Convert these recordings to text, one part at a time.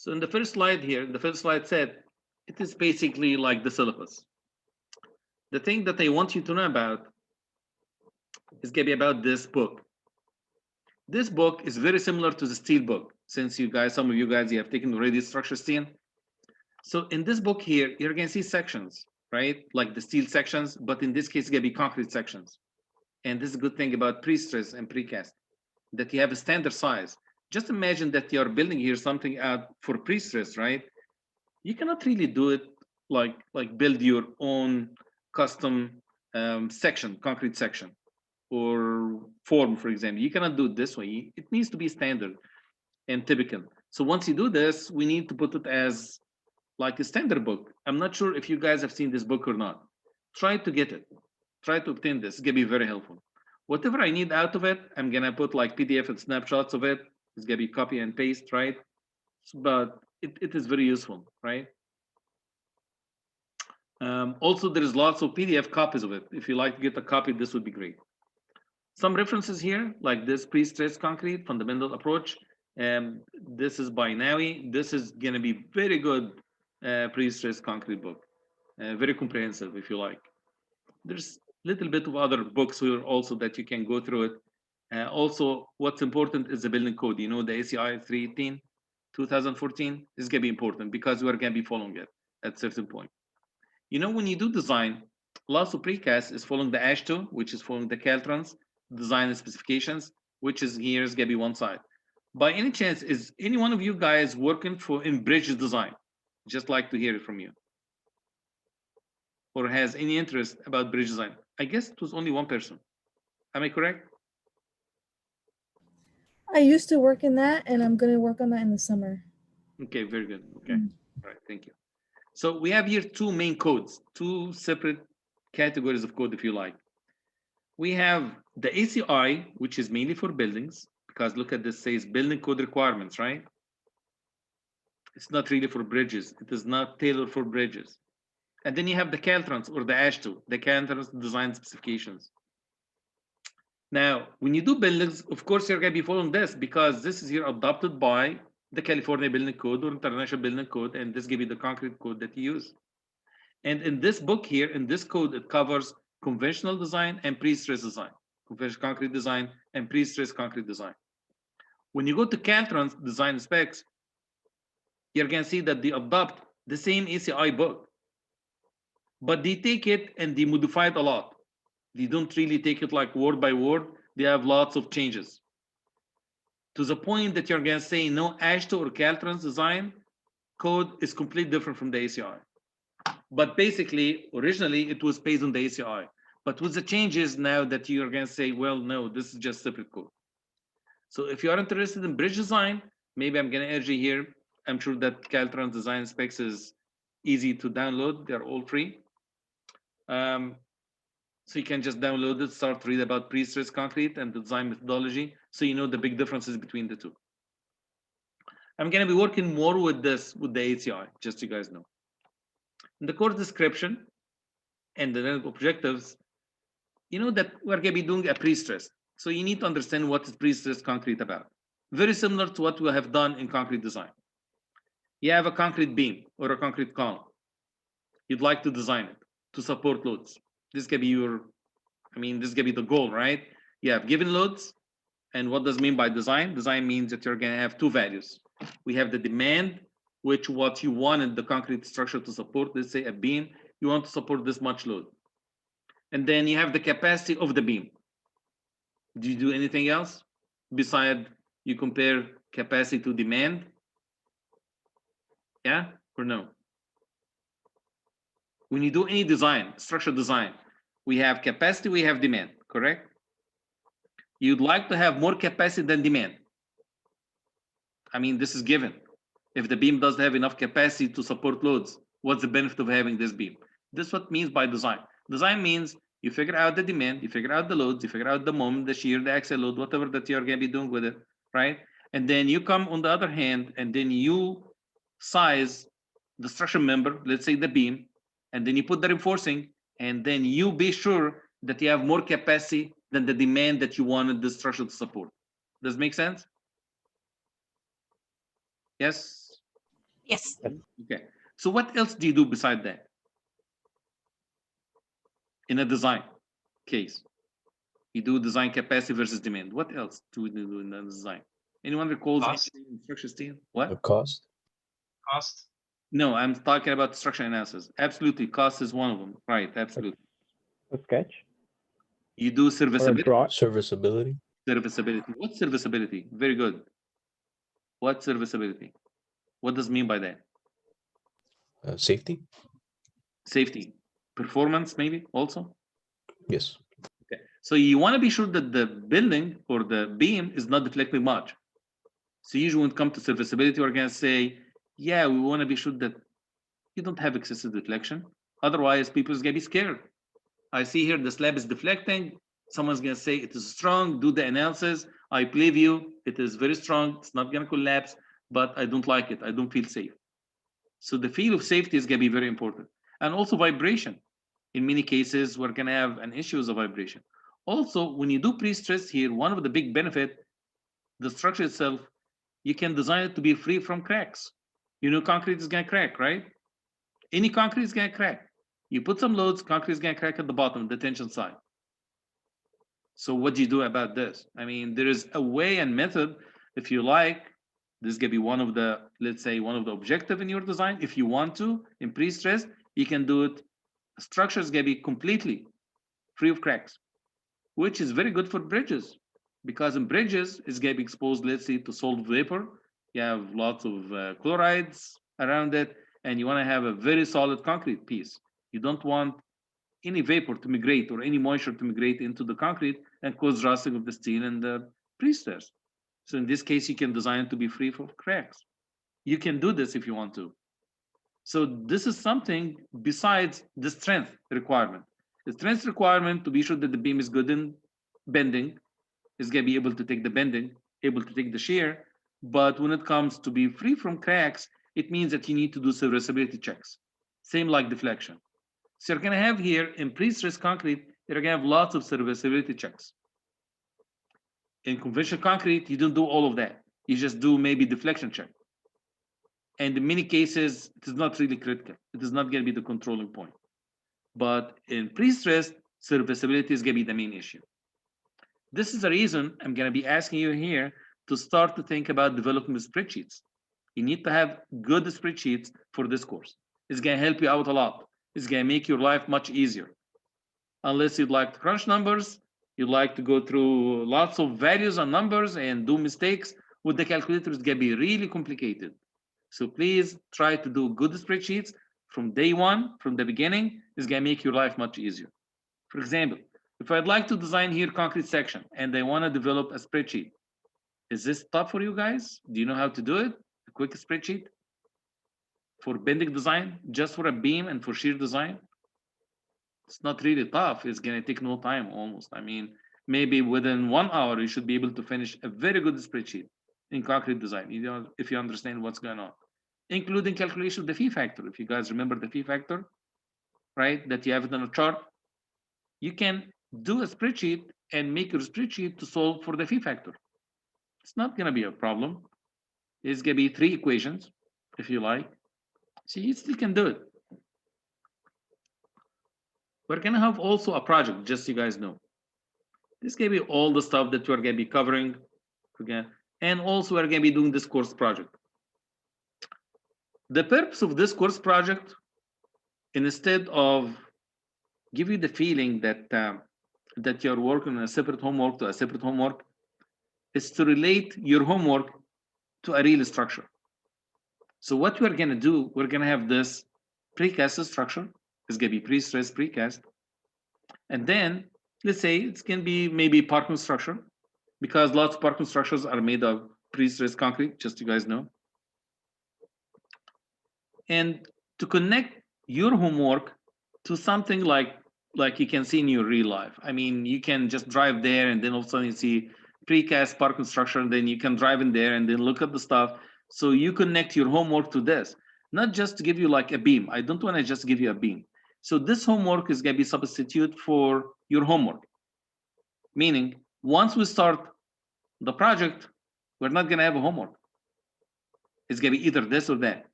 So in the first slide here, the first slide said, it is basically like the syllabus. The thing that I want you to know about is going to be about this book. This book is very similar to the steel book, since you guys, some of you guys, you have taken already structural steel. So in this book here, you're going to see sections, right? Like the steel sections, but in this case, it's going to be concrete sections. And this is a good thing about pre-stress and precast, that you have a standard size. Just imagine that you're building here something out for pre-stress, right? You cannot really do it like build your own custom section, concrete section, or form, for example. You cannot do it this way. It needs to be standard and typical. So once you do this, we need to put it as like a standard book. I'm not sure if you guys have seen this book or not. Try to get it. Try to obtain this. It's gonna be very helpful. Whatever I need out of it, I'm gonna put like PDF and snapshots of it. It's gonna be copy and paste, right? But it is very useful, right? Also, there is lots of PDF copies of it. If you like to get a copy, this would be great. Some references here, like this pre-stressed concrete fundamental approach. This is by Nawi. This is going to be very good pre-stressed concrete book. Very comprehensive, if you like. There's a little bit of other books here also that you can go through it. Also, what's important is the building code. You know, the ACI 318, 2014 is going to be important because we're going to be following it at a certain point. You know, when you do design, lots of precast is following the ASHTO, which is following the Caltrans design specifications, which is here is going to be one side. By any chance, is any one of you guys working in bridge design? Just like to hear it from you. Or has any interest about bridge design? I guess it was only one person. Am I correct? I used to work in that, and I'm going to work on that in the summer. Okay, very good. Okay, all right, thank you. So we have here two main codes, two separate categories of code, if you like. We have the ACI, which is mainly for buildings, because look at this, says building code requirements, right? It's not really for bridges. It is not tailored for bridges. And then you have the Caltrans or the ASHTO, the Caltrans design specifications. Now, when you do buildings, of course, you're going to be following this because this is here adopted by the California Building Code or International Building Code, and this gives you the concrete code that you use. And in this book here, in this code, it covers conventional design and pre-stress design, conventional concrete design and pre-stress concrete design. When you go to Caltrans design specs, you're going to see that they adopt the same ACI book, but they take it and they modify it a lot. They don't really take it like word by word. They have lots of changes to the point that you're going to say no, ASHTO or Caltrans design code is completely different from the ACI. But basically, originally it was based on the ACI. But with the changes now that you're going to say, well, no, this is just separate code. So if you are interested in bridge design, maybe I'm going to urge you here. I'm sure that Caltrans design specs is easy to download. They're all free. So you can just download it, start to read about pre-stressed concrete and the design methodology, so you know the big differences between the two. I'm going to be working more with this, with the ACI, just so you guys know. In the course description and the objectives, you know that we're going to be doing a pre-stress. So you need to understand what is pre-stressed concrete about. Very similar to what we have done in concrete design. You have a concrete beam or a concrete column. You'd like to design it to support loads. This can be your, this can be the goal, right? You have given loads, and what does it mean by design? Design means that you're going to have two values. We have the demand, which what you wanted the concrete structure to support. Let's say a beam, you want to support this much load. And then you have the capacity of the beam. Do you do anything else besides you compare capacity to demand? Yeah or no? When you do any design, structural design, we have capacity, we have demand, correct? You'd like to have more capacity than demand. This is given. If the beam doesn't have enough capacity to support loads, what's the benefit of having this beam? This is what it means by design. Design means you figure out the demand, you figure out the loads, you figure out the moment, the shear, the axial load, whatever that you're going to be doing with it, right? And then you come on the other hand, and then you size the structure member, let's say the beam, and then you put the reinforcing, and then you be sure that you have more capacity than the demand that you wanted the structure to support. Does it make sense? Yes? Yes. Okay. So what else do you do beside that? In a design case, you do design capacity versus demand. What else do we do in the design? Anyone recalls Cost. anything in structure steel? What? The cost. Cost. No, I'm talking about structure analysis. Absolutely, cost is one of them. Right, absolutely. A sketch You do or a serviceability. draw. Serviceability. Serviceability. What's serviceability? Very good. What's serviceability? What does it mean by that? Safety. Safety. Performance, maybe also? Yes. Okay. So you want to be sure that the building or the beam is not deflecting much. So usually when it comes to serviceability, we're going to say, yeah, we want to be sure that you don't have excessive deflection. Otherwise, people is going to be scared. I see here the slab is deflecting. Someone's going to say it is strong. Do the analysis. I believe you. It is very strong. It's not going to collapse, but I don't like it. I don't feel safe. So the feel of safety is going to be very important. And also vibration. In many cases, we're going to have an issue of vibration. Also, when you do pre-stress here, one of the big benefit, the structure itself, you can design it to be free from cracks. You know, concrete is going to crack, right? Any concrete is going to crack. You put some loads, concrete is going to crack at the bottom, the tension side. So what do you do about this? I mean, there is a way and method, if you like. This is going to be one of the, let's say, one of the objective in your design. If you want to, in pre-stress, you can do it. Structure is going to be completely free of cracks, which is very good for bridges, because in bridges, it's going to be exposed, let's say, to salt vapor. You have lots of chlorides around it, and you want to have a very solid concrete piece. You don't want any vapor to migrate or any moisture to migrate into the concrete and cause rusting of the steel and the pre-stress. So in this case, you can design it to be free from cracks. You can do this if you want to. So this is something besides the strength requirement. The strength requirement to be sure that the beam is good in bending, is going to be able to take the bending, able to take the shear. But when it comes to be free from cracks, it means that you need to do serviceability checks. Same like deflection. So you're going to have here in pre-stressed concrete, you're going to have lots of serviceability checks. In conventional concrete, you don't do all of that. You just do maybe deflection check. And in many cases, it is not really critical. It is not going to be the controlling point. But in pre-stressed, serviceability is going to be the main issue. This is the reason I'm going to be asking you here to start to think about developing spreadsheets. You need to have good spreadsheets for this course. It's going to help you out a lot. It's going to make your life much easier. Unless you'd like to crunch numbers, you'd like to go through lots of values and numbers and do mistakes with the calculator, it's going to be really complicated. So please try to do good spreadsheets from day one, from the beginning. It's going to make your life much easier. For example, if I'd like to design here concrete section and I want to develop a spreadsheet, is this tough for you guys? Do you know how to do it? A quick spreadsheet for bending design, just for a beam and for shear design? It's not really tough. It's going to take no time almost. I mean, maybe within 1 hour, you should be able to finish a very good spreadsheet in concrete design, you know, if you understand what's going on, including calculation of the phi factor. If you guys remember the phi factor, right, that you have it on a chart, you can do a spreadsheet and make your spreadsheet to solve for the phi factor. It's not going to be a problem. It's going to be 3 equations, if you like. So you still can do it. We're going to have also a project, just so you guys know. This is going to be all the stuff that we're going to be covering. Okay. And also we're going to be doing this course project. The purpose of this course project, instead of give you the feeling that that you're working on a separate homework to a separate homework, is to relate your homework to a real structure. So what we're going to do, we're going to have this precast structure. It's going to be pre-stressed precast. And then let's say it's going to be maybe parking structure, because lots of parking structures are made of pre-stressed concrete, just so you guys know. And to connect your homework to something like you can see in your real life. I mean, you can just drive there and then all of a sudden you see precast parking structure, and then you can drive in there and then look at the stuff. So you connect your homework to this, not just to give you like a beam. I don't want to just give you a beam. So this homework is going to be substitute for your homework. Meaning, once we start the project, we're not going to have a homework. It's going to be either this or that.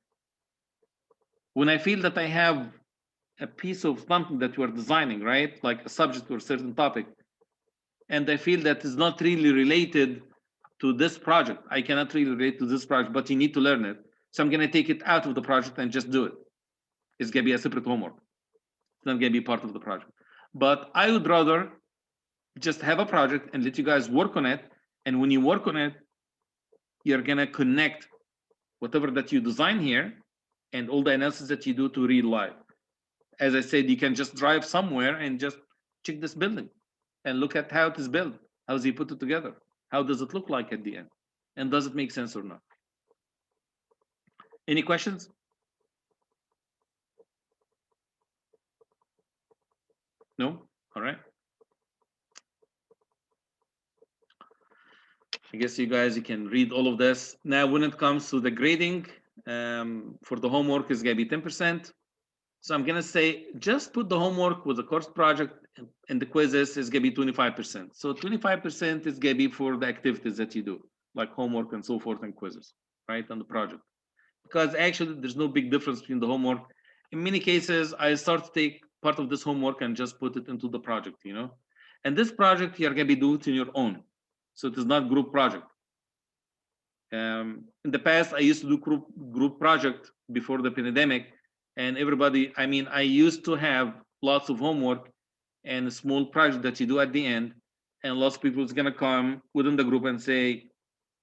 When I feel that I have a piece of something that we're designing, right? Like a subject or a certain topic, and I feel that is not really related to this project. I cannot really relate to this project, but you need to learn it. So I'm gonna take it out of the project and just do it. It's gonna be a separate homework. It's not gonna be part of the project. But I would rather just have a project and let you guys work on it. And when you work on it, you're gonna connect whatever that you design here and all the analysis that you do to real life. As I said, you can just drive somewhere and just check this building and look at how it is built. How does he put it together? How does it look like at the end? And does it make sense or not? Any questions? No? All right. I guess you guys, you can read all of this. Now, when it comes to the grading, for the homework is gonna be 10%. So I'm gonna say, just put the homework with the course project and the quizzes is gonna be 25%. So 25% is gonna be for the activities that you do, like homework and so forth and quizzes, right, on the project. Because actually there's no big difference between the homework. In many cases, I start to take part of this homework and just put it into the project, you know? And this project you're gonna be doing it on your own. So it is not group project. In the past, I used to do group project before the pandemic, and everybody, I mean, I used to have lots of homework and a small project that you do at the end, and lots of people is gonna come within the group and say,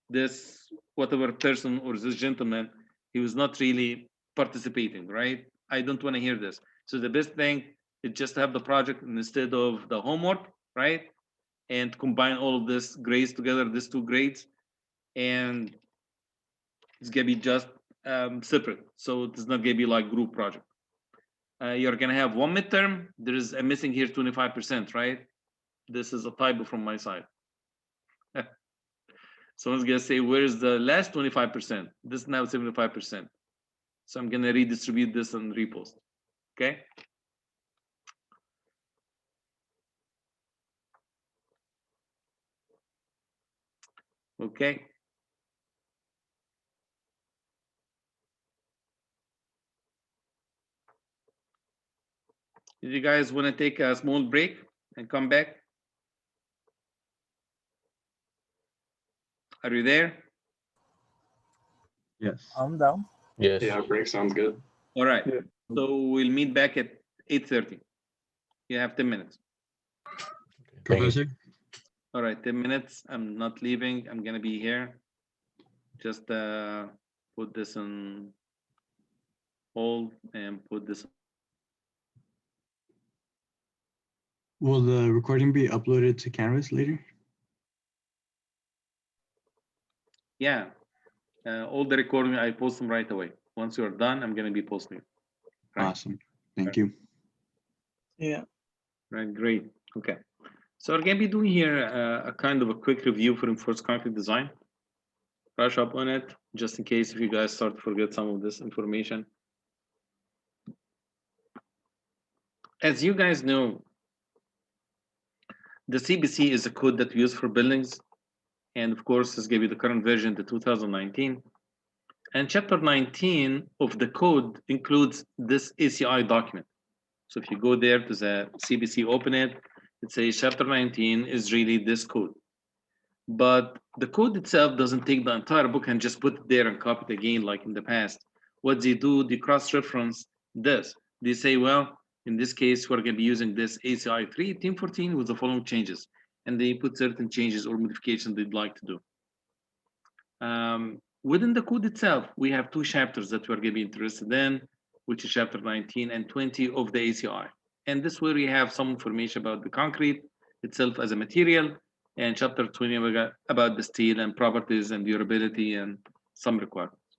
this whatever person or this gentleman, he was not really participating, right? I don't want to hear this. So the best thing is just to have the project instead of the homework, right? And combine all of this grades together, these two grades, and it's gonna be just separate. So it's not gonna be like group project. You're gonna have one midterm. There is a missing here 25%, right? This is a typo from my side. Someone's gonna say, where's the last 25%? This is now 75%. So I'm gonna redistribute this and repost, okay? Okay. Do you guys wanna take a small break and come back? Are you there? Yes. I'm down. Yes. Yeah, break sounds good. All right. Yeah. So we'll meet back at 8:30. You have 10 minutes. Thank you. Professor? All right, 10 minutes. I'm not leaving. I'm gonna be here. Just put this on hold and put this. Will the recording be uploaded to Canvas later? Yeah, all the recording, I post them right away. Once you're done, I'm gonna be posting it. Right. Awesome. Thank you. Yeah. Right, great. Okay. So we're gonna be doing here a kind of a quick review for reinforced concrete design. Brush up on it, just in case if you guys start to forget some of this information. As you guys know, the CBC is a code that we use for buildings. And of course, this gave you the current version, the 2019. And chapter 19 of the code includes this ACI document. So if you go there to the CBC, open it, it says chapter 19 is really this code. But the code itself doesn't take the entire book and just put it there and copy it again like in the past. What they do, they cross-reference this. They say, well, in this case, we're going to be using this ACI 3, Team 14 with the following changes. And they put certain changes or modifications they'd like to do. Within the code itself, we have two chapters that we're going to be interested in, which is chapter 19 and 20 of the ACI. And this where we have some information about the concrete itself as a material, and chapter 20 we got about the steel and properties and durability and some requirements.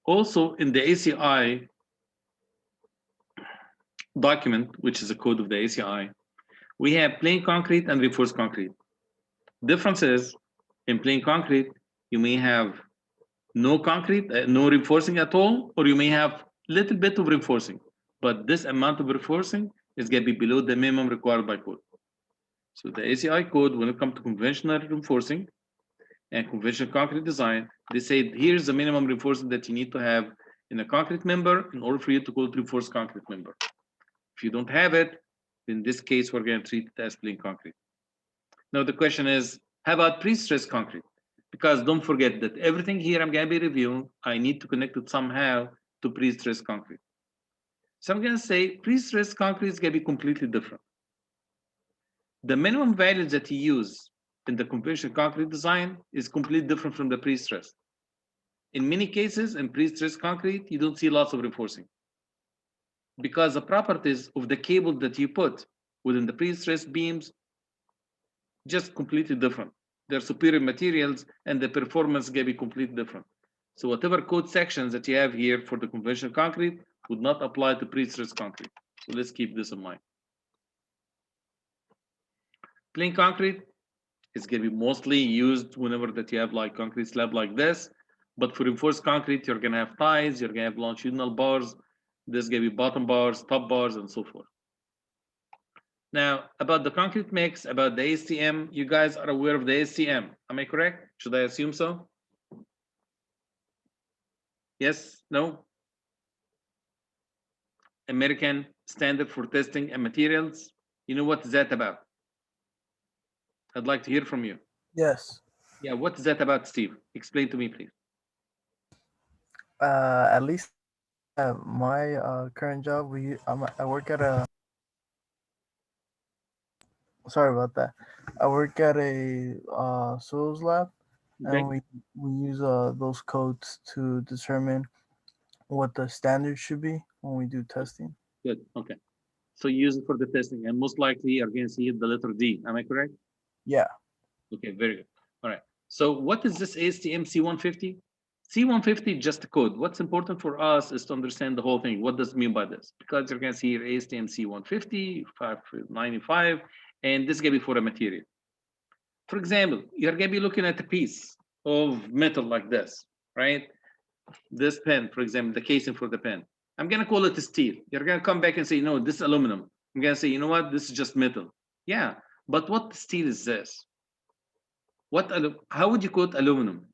Also in the ACI document, which is a code of the ACI, we have plain concrete and reinforced concrete. Difference is, in plain concrete, you may have no concrete, no reinforcing at all, or you may have little bit of reinforcing, but this amount of reinforcing is going to be below the minimum required by code. So the ACI code, when it comes to conventional reinforcing and conventional concrete design, they say here's the minimum reinforcing that you need to have in a concrete member in order for you to call it reinforced concrete member. If you don't have it, in this case, we're going to treat it as plain concrete. Now the question is, how about pre-stressed concrete? Because don't forget that everything here I'm going to be reviewing, I need to connect it somehow to pre-stressed concrete. So I'm going to say pre-stressed concrete is going to be completely different. The minimum values that you use in the conventional concrete design is completely different from the pre-stressed. In many cases, in pre-stressed concrete, you don't see lots of reinforcing because the properties of the cable that you put within the pre-stressed beams just completely different. They're superior materials and the performance can be completely different. So whatever code sections that you have here for the conventional concrete would not apply to pre-stressed concrete. So let's keep this in mind. Plain concrete is going to be mostly used whenever that you have like concrete slab like this. But for reinforced concrete, you're going to have ties, you're going to have longitudinal bars. There's going to be bottom bars, top bars, and so forth. Now, about the concrete mix, about the ASTM, you guys are aware of the ASTM. Am I correct? Should I assume so? Yes? No? American Standard for Testing and Materials. You know what is that about? I'd like to hear from you. Yes. Yeah, what is that about, Steve? Explain to me, please. At least at my current job, I work at a. Sorry about that. I work at a soils lab, Okay. and we use those codes to determine what the standard should be when we do testing. Good. Okay. So you use it for the testing, and most likely you're going to see the letter D. Am I correct? Yeah. Okay, very good. All right. So what is this ASTM C150? C150 just a code. What's important for us is to understand the whole thing. What does it mean by this? Because you're going to see here ASTM C150, 595, and this is going to be for a material. For example, you're going to be looking at a piece of metal like this, right? This pen, for example, the casing for the pen. I'm going to call it steel. You're going to come back and say, no, this is aluminum. I'm going to say, you know what? This is just metal. Yeah, but what steel is this? How would you call it aluminum?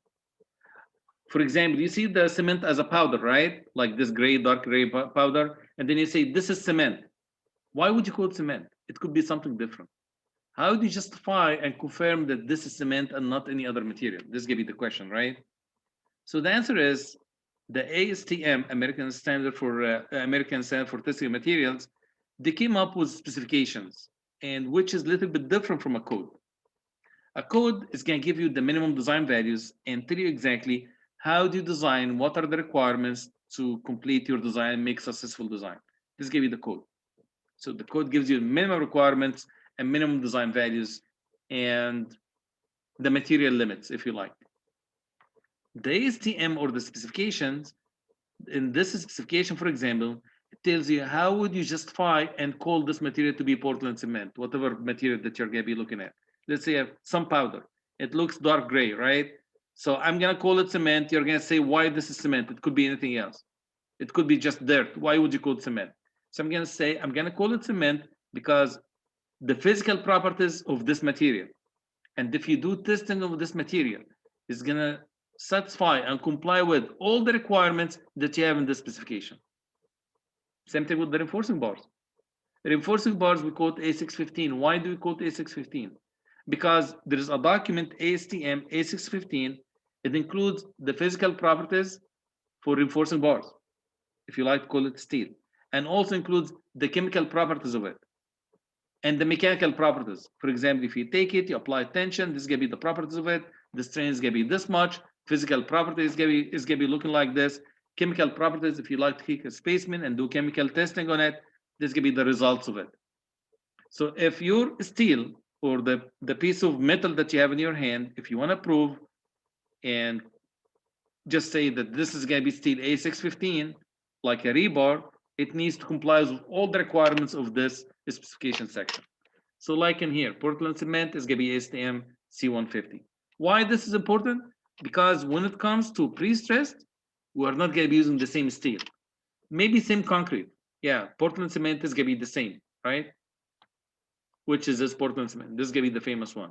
For example, you see the cement as a powder, right? Like this gray, dark gray powder. And then you say, this is cement. Why would you call it cement? It could be something different. How do you justify and confirm that this is cement and not any other material? This could be the question, right? So the answer is the ASTM, American Standard for Testing Materials, they came up with specifications, and which is a little bit different from a code. A code is going to give you the minimum design values and tell you exactly how do you design, what are the requirements to complete your design, make successful design. This gives you the code. So the code gives you minimum requirements and minimum design values and the material limits, if you like. The ASTM or the specifications, in this specification, for example, it tells you how would you justify and call this material to be Portland cement, whatever material that you're going to be looking at. Let's say some powder. It looks dark gray, right? So I'm going to call it cement. You're going to say why this is cement. It could be anything else. It could be just dirt. Why would you call it cement? So I'm going to say I'm going to call it cement because the physical properties of this material. And if you do testing of this material, it's going to satisfy and comply with all the requirements that you have in the specification. Same thing with the reinforcing bars. The reinforcing bars, we call it A615. Why do we call it A615? Because there is a document, ASTM A615. It includes the physical properties for reinforcing bars, if you like to call it steel, and also includes the chemical properties of it and the mechanical properties. For example, if you take it, you apply tension, this is going to be the properties of it. The strain is going to be this much. Physical properties is going to be looking like this. Chemical properties, if you like to take a specimen and do chemical testing on it, this is going to be the results of it. So if your steel or the piece of metal that you have in your hand, if you want to prove and just say that this is going to be steel A615, like a rebar, it needs to comply with all the requirements of this specification section. So like in here, Portland cement is going to be ASTM C150. Why this is important? Because when it comes to pre-stressed, we are not going to be using the same steel. Maybe same concrete. Yeah, Portland cement is going to be the same, right? Which is this Portland cement. This is going to be the famous one.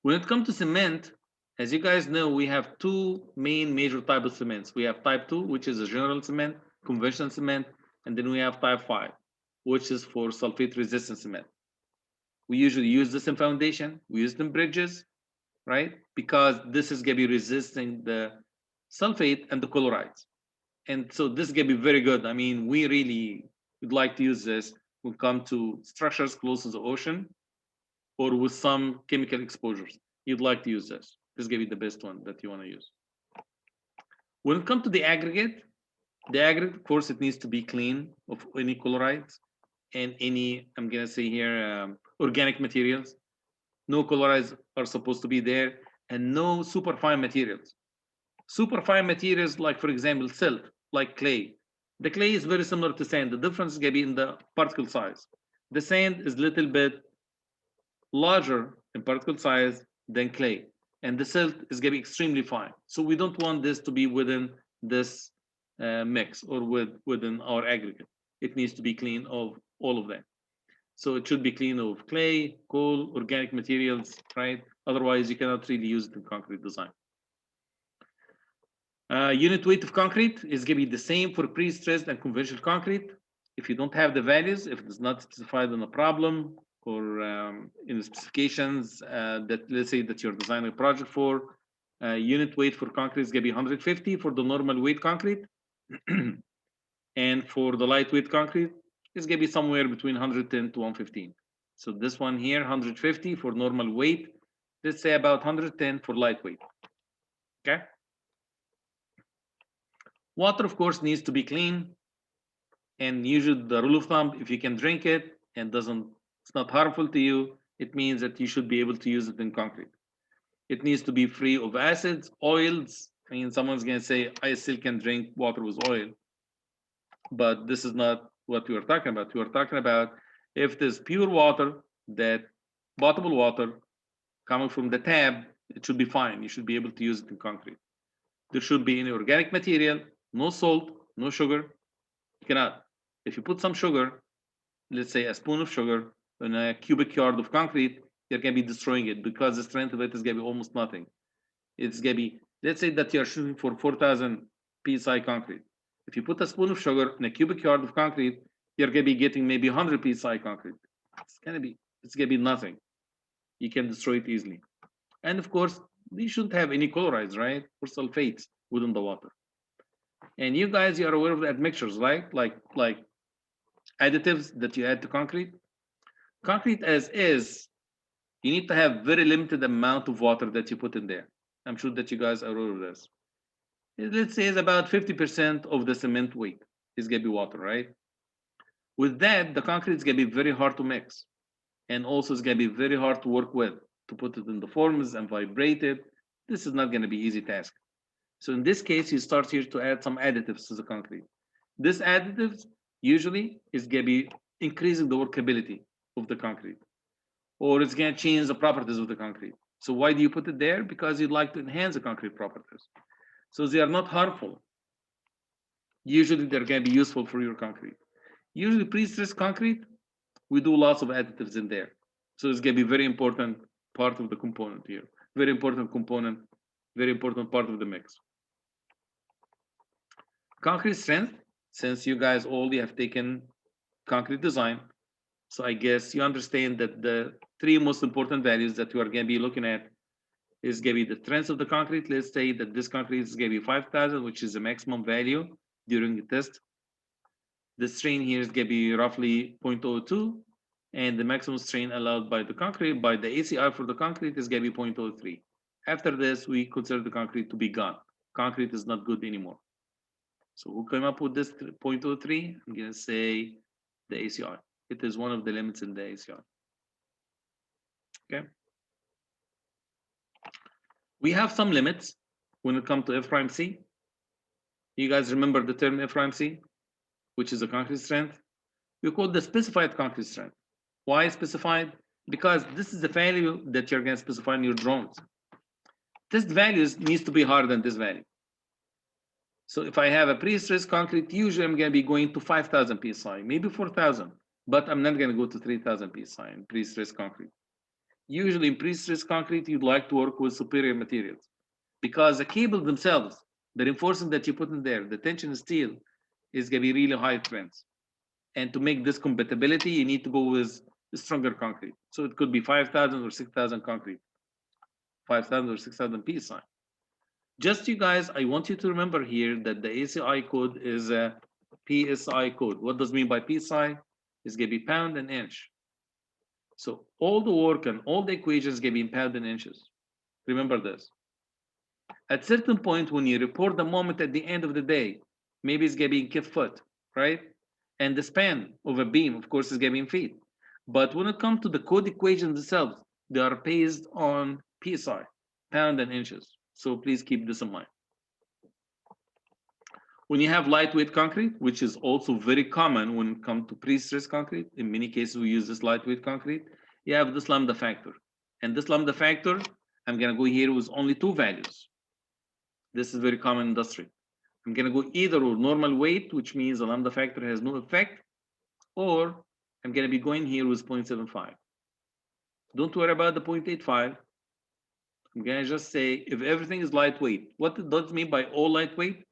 When it comes to cement, As you guys know, we have two main major types of cements. We have type 2, which is a general cement, conventional cement, and then we have type 5, which is for sulfate resistant cement. We usually use this in foundation, we use it in bridges, right? Because this is gonna be resisting the sulfate and the chlorides. And so this is gonna be very good. I mean, we really would like to use this when it comes to structures close to the ocean or with some chemical exposures. You'd like to use this. This is gonna be the best one that you wanna use. When it comes to the aggregate, of course, it needs to be clean of any chlorides and any, I'm gonna say here, organic materials. No chlorides are supposed to be there, and no superfine materials. Superfine materials, like for example, silt, like clay. The clay is very similar to sand. The difference is gonna be in the particle size. The sand is a little bit larger in particle size than clay, and the silt is gonna be extremely fine. So we don't want this to be within this mix or within our aggregate. It needs to be clean of all of them. So it should be clean of clay, coal, organic materials, right? Otherwise, you cannot really use it in concrete design. Unit weight of concrete is going to be the same for pre-stressed and conventional concrete. If you don't have the values, if it's not specified in a problem or in the specifications that, let's say, that you're designing a project for, unit weight for concrete is going to be 150 for the normal weight concrete. And for the lightweight concrete, it's going to be somewhere between 110 to 115. So this one here, 150 for normal weight. Let's say about 110 for lightweight. Okay. Water, of course, needs to be clean. And usually the rule of thumb, if you can drink it and it's not harmful to you, it means that you should be able to use it in concrete. It needs to be free of acids, oils. I mean, someone's going to say, I still can drink water with oil. But this is not what we are talking about. We are talking about if there's pure water, that potable water coming from the tap, it should be fine. You should be able to use it in concrete. There should be any organic material, no salt, no sugar. You cannot. If you put some sugar, let's say a spoon of sugar in a cubic yard of concrete, you're going to be destroying it because the strength of it is going to be almost nothing. It's going to be, let's say that you're shooting for 4,000 psi concrete. If you put a spoon of sugar in a cubic yard of concrete, you're going to be getting maybe 100 psi concrete. It's going to be nothing. You can destroy it easily. And of course, you shouldn't have any chlorides, right? Or sulfates within the water. And you guys, you are aware of the admixtures, right? Like additives that you add to concrete. Concrete as is, you need to have very limited amount of water that you put in there. I'm sure that you guys are aware of this. Let's say it's about 50% of the cement weight is going to be water, right? With that, the concrete is going to be very hard to mix. And also it's going to be very hard to work with, to put it in the forms and vibrate it. This is not going to be an easy task. So in this case, you start here to add some additives to the concrete. This additives usually is going to be increasing the workability of the concrete, or it's going to change the properties of the concrete. So why do you put it there? Because you'd like to enhance the concrete properties. So they are not harmful. Usually they're going to be useful for your concrete. Usually pre-stressed concrete, we do lots of additives in there. So it's going to be very important part of the component here. Very important component, very important part of the mix. Concrete strength, since you guys all have taken concrete design, so I guess you understand that the three most important values that you are going to be looking at is going to be the strength of the concrete. Let's say that this concrete is going to be 5,000, which is the maximum value during the test. The strain here is going to be roughly 0.02, and the maximum strain allowed by the concrete, by the ACI for the concrete, is going to be 0.03. After this, we consider the concrete to be gone. Concrete is not good anymore. So who came up with this 0.03? I'm going to say the ACI. It is one of the limits in the ACI. Okay. We have some limits when it comes to F prime C. You guys remember the term F prime C, which is the concrete strength? We call the specified concrete strength. Why specified? Because this is the value that you're going to specify in your drawings. Test values needs to be higher than this value. So if I have a pre-stressed concrete, usually I'm going to be going to 5,000 psi, maybe 4,000, but I'm not going to go to 3,000 psi in pre-stressed concrete. Usually in pre-stressed concrete, you'd like to work with superior materials. because the cable themselves, the reinforcement that you put in there, the tension steel, is going to be really high strength. And to make this compatibility, you need to go with stronger concrete. So it could be 5,000 or 6,000 concrete, 5,000 or 6,000 PSI. Just you guys, I want you to remember here that the ACI code is a PSI code. What does it mean by PSI? It's going to be pound and inch. So all the work and all the equations going to be in pound and inches. Remember this. At certain point, when you report the moment at the end of the day, maybe it's going to be in kip-foot, right? And the span of a beam, of course, is going to be in feet. But when it comes to the code equations themselves, they are based on PSI, pound and inches. So please keep this in mind. When you have lightweight concrete, which is also very common when it comes to pre-stressed concrete, in many cases we use this lightweight concrete, you have this lambda factor. And this lambda factor, I'm going to go here with only 2 values. This is very common in industry. I'm going to go either with normal weight, which means the lambda factor has no effect, or I'm going to be going here with 0.75. Don't worry about the 0.85. I'm going to just say if everything is lightweight. What does it mean by all lightweight?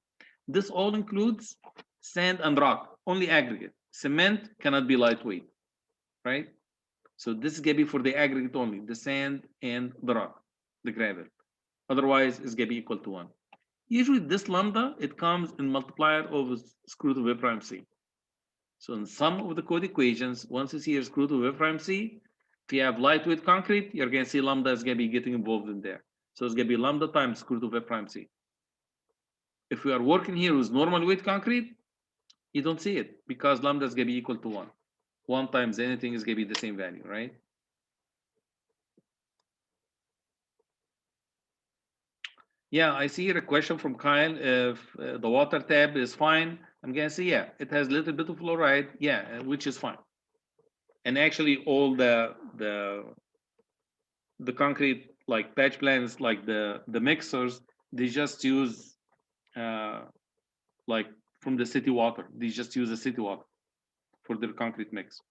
This all includes sand and rock, only aggregate. Cement cannot be lightweight, right? So this is going to be for the aggregate only, the sand and the rock, the gravel. Otherwise, it's going to be equal to 1. Usually this lambda, it comes in multiplier of square root of A prime C. So in some of the code equations, once you see a square root of A prime C, if you have lightweight concrete, you're going to see lambda is going to be getting involved in there. So it's going to be lambda times square root of A prime C. If we are working here with normal weight concrete, you don't see it because lambda is going to be equal to 1. 1 times anything is going to be the same value, right? Yeah, I see here a question from Kyle. If the water tab is fine, I'm going to say, yeah, it has a little bit of fluoride, yeah, which is fine. And actually, all the concrete, like patch plants, like the mixers, they just use like from the city water. They just use the city water for their concrete mix.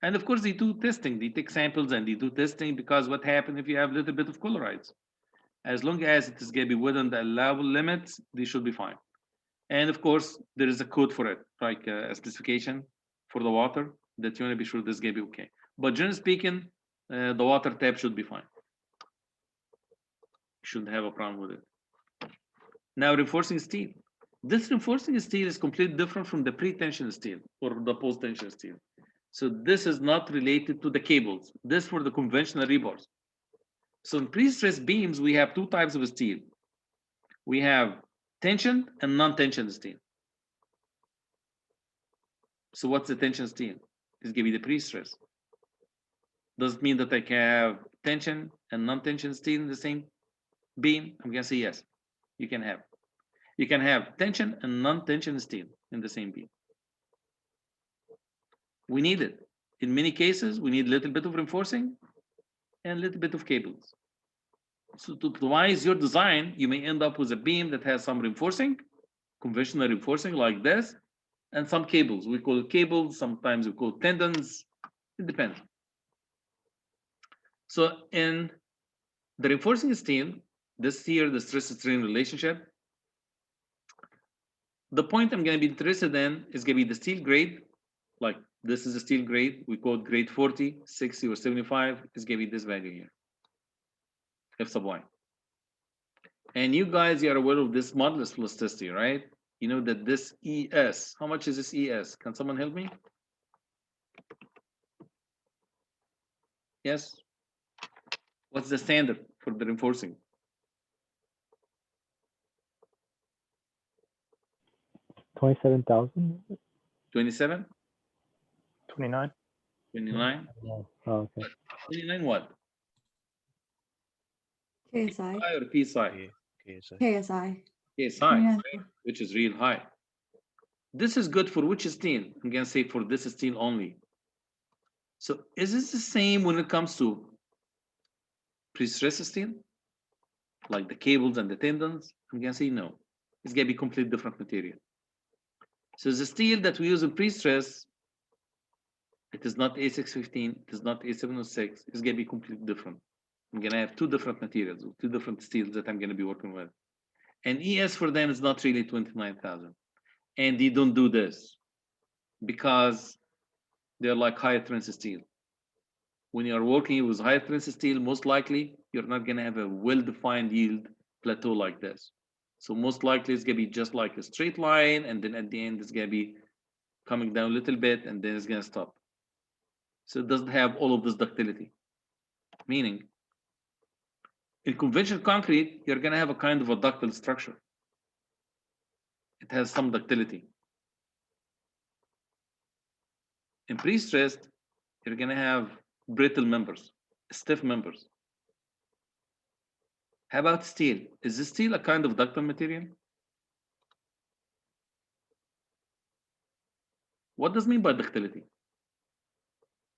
And of course, they do testing. They take samples and they do testing because what happens if you have a little bit of chlorides? As long as it is going to be within the allowable limits, they should be fine. And of course, there is a code for it, like a specification for the water that you want to be sure this is going to be okay. But generally speaking, the water tap should be fine. You shouldn't have a problem with it. Now, reinforcing steel. This reinforcing steel is completely different from the pre-tension steel or the post-tension steel. So this is not related to the cables. This for the conventional rebars. So in pre-stressed beams, we have 2 types of steel. We have tension and non-tension steel. So what's the tension steel? It's going to be the pre-stress. Does it mean that I can have tension and non-tension steel in the same beam? I'm going to say yes. You can have. You can have tension and non-tension steel in the same beam. We need it. In many cases, we need a little bit of reinforcing and a little bit of cables. So to optimize your design, you may end up with a beam that has some reinforcing, conventional reinforcing like this, and some cables. We call it cables, sometimes we call it tendons. It depends. So in the reinforcing steel, this here, the stress-strain relationship, the point I'm going to be interested in is going to be the steel grade. Like this is a steel grade. We call it grade 40, 60, or 75. Is going to be this value here, F sub y. And you guys are aware of this modulus elasticity, right? You know that this ES, how much is this ES? Can someone help me? Yes? What's the standard for the reinforcing? 27,000? 27? 29. 29? Oh, okay. 29 what? KSI. PSI or PSI? KSI. PSI, Yeah. right? Which is real high. This is good for which steel? I'm going to say for this steel only. So is this the same when it comes to pre-stress steel? Like the cables and the tendons? I'm going to say no. It's going to be completely different material. So the steel that we use in pre-stress, it is not A615, it is not A706, it's going to be completely different. I'm gonna have two different materials, two different steels that I'm gonna be working with. And ES for them is not really 29,000. And they don't do this because they're like higher tensile steel. When you're working with higher tensile steel, most likely you're not gonna have a well-defined yield plateau like this. So most likely it's gonna be just like a straight line, and then at the end it's gonna be coming down a little bit, and then it's gonna stop. So it doesn't have all of this ductility. Meaning, in conventional concrete, you're gonna have a kind of a ductile structure. It has some ductility. In pre-stressed, you're gonna have brittle members, stiff members. How about steel? Is the steel a kind of ductile material? What does it mean by ductility?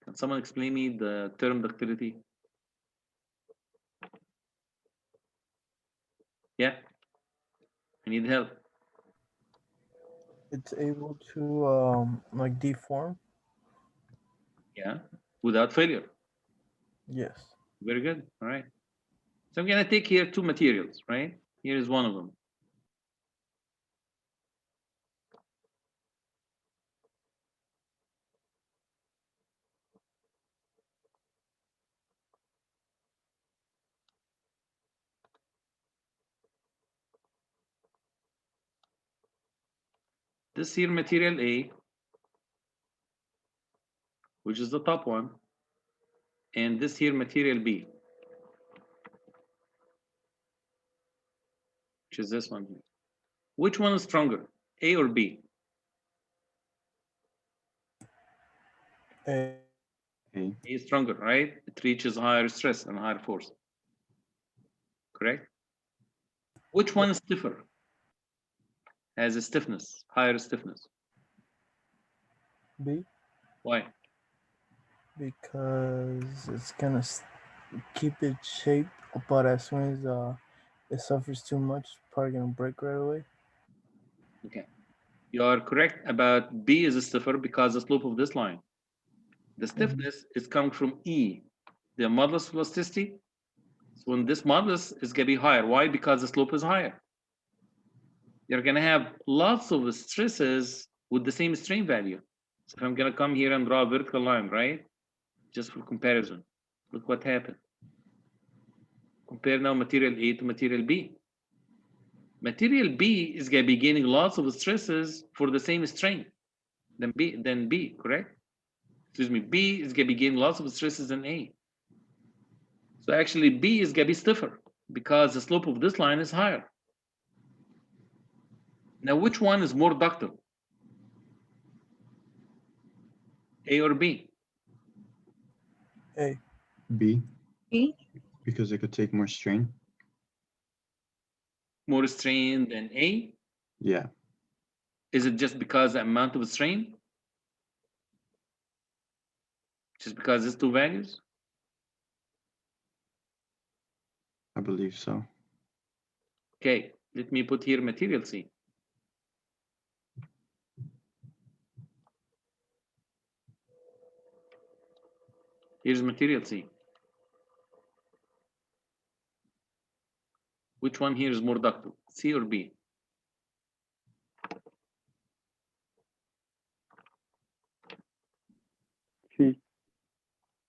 Can someone explain me the term ductility? Yeah, I need help. It's able to like deform. Yeah, without failure. Yes. Very good. All right. So I'm gonna take here two materials, right? Here is one of them. This here material A, which is the top one, and this here material B, which is this one here. Which one is stronger, A or B? A. A. A is stronger, right? It reaches higher stress and higher force. Correct? Which one is stiffer? Has a stiffness, higher stiffness. B. Why? Because it's gonna keep its shape, but as soon as it suffers too much, it's probably gonna break right away. Okay. You are correct about B is stiffer because the slope of this line. The stiffness is coming from E, the modulus of elasticity. So when this modulus is going to be higher. Why? Because the slope is higher. You're going to have lots of stresses with the same strain value. So if I'm going to come here and draw a vertical line, right? Just for comparison. Look what happened. Compare now material A to material B. Material B is going to be gaining lots of stresses for the same strain than B, correct? Excuse me, B is going to be gaining lots of stresses than A. So actually B is going to be stiffer because the slope of this line is higher. Now, which one is more ductile? A or B? A. B. B. Because it could take more strain. More strain than A? Yeah. Is it just because the amount of strain? Just because it's two values? I believe so. Okay, let me put here material C. Here's material C. Which one here is more ductile, C or B? C.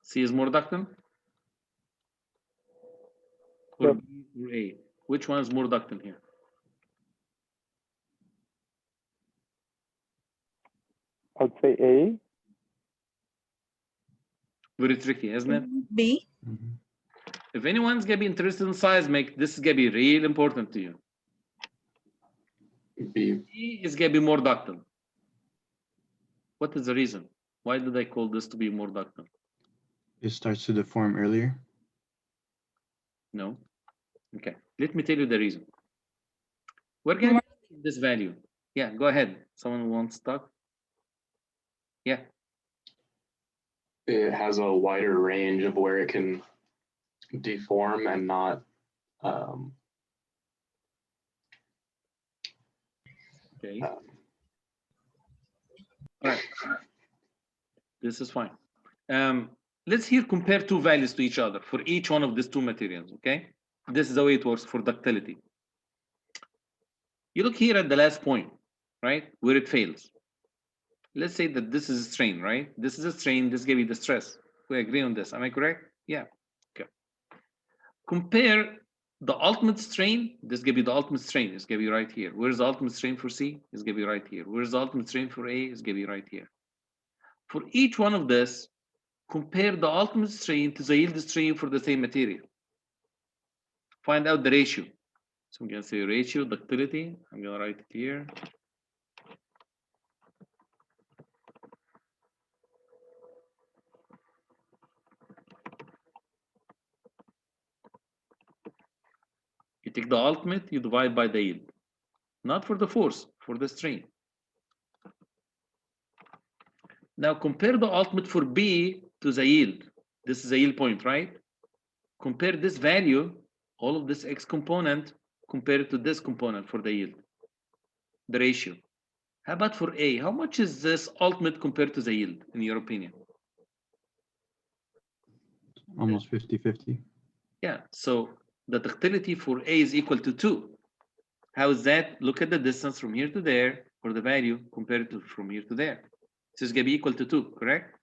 C is more ductile? Or Yep. B or A? Which one is more ductile here? I'd say A. Very tricky, isn't it? B. Mhm. If anyone's gonna be interested in seismic, this is gonna be real important to you. B. B is gonna be more ductile. What is the reason? Why do they call this to be more ductile? It starts to deform earlier. No. Okay. Let me tell you the reason. We're gonna get this value. Yeah, go ahead. Someone wants to talk? Yeah. It has a wider range of where it can deform and not Okay. All right. This is fine. let's here compare two values to each other for each one of these two materials, okay? This is the way it works for ductility. You look here at the last point, right, where it fails. Let's say that this is a strain, right? This is a strain, this gave you the stress. We agree on this, am I correct? Yeah, okay. Compare the ultimate strain, this gave you the ultimate strain, it's gave you right here. Where's the ultimate strain for C? It's gave you right here. Where's the ultimate strain for A? It's gave you right here. For each one of this, compare the ultimate strain to the yield strain for the same material. Find out the ratio. So I'm gonna say ratio, ductility, I'm gonna write it here. You take the ultimate, you divide by the yield. Not for the force, for the strain. Now compare the ultimate for B to the yield. This is a yield point, right? Compare this value, all of this X component, compare it to this component for the yield, the ratio. How about for A? How much is this ultimate compared to the yield, in your opinion? Almost 50-50. Yeah, so the ductility for A is equal to 2. How is that? Look at the distance from here to there, or the value compared to from here to there. So it's going to be equal to 2, correct?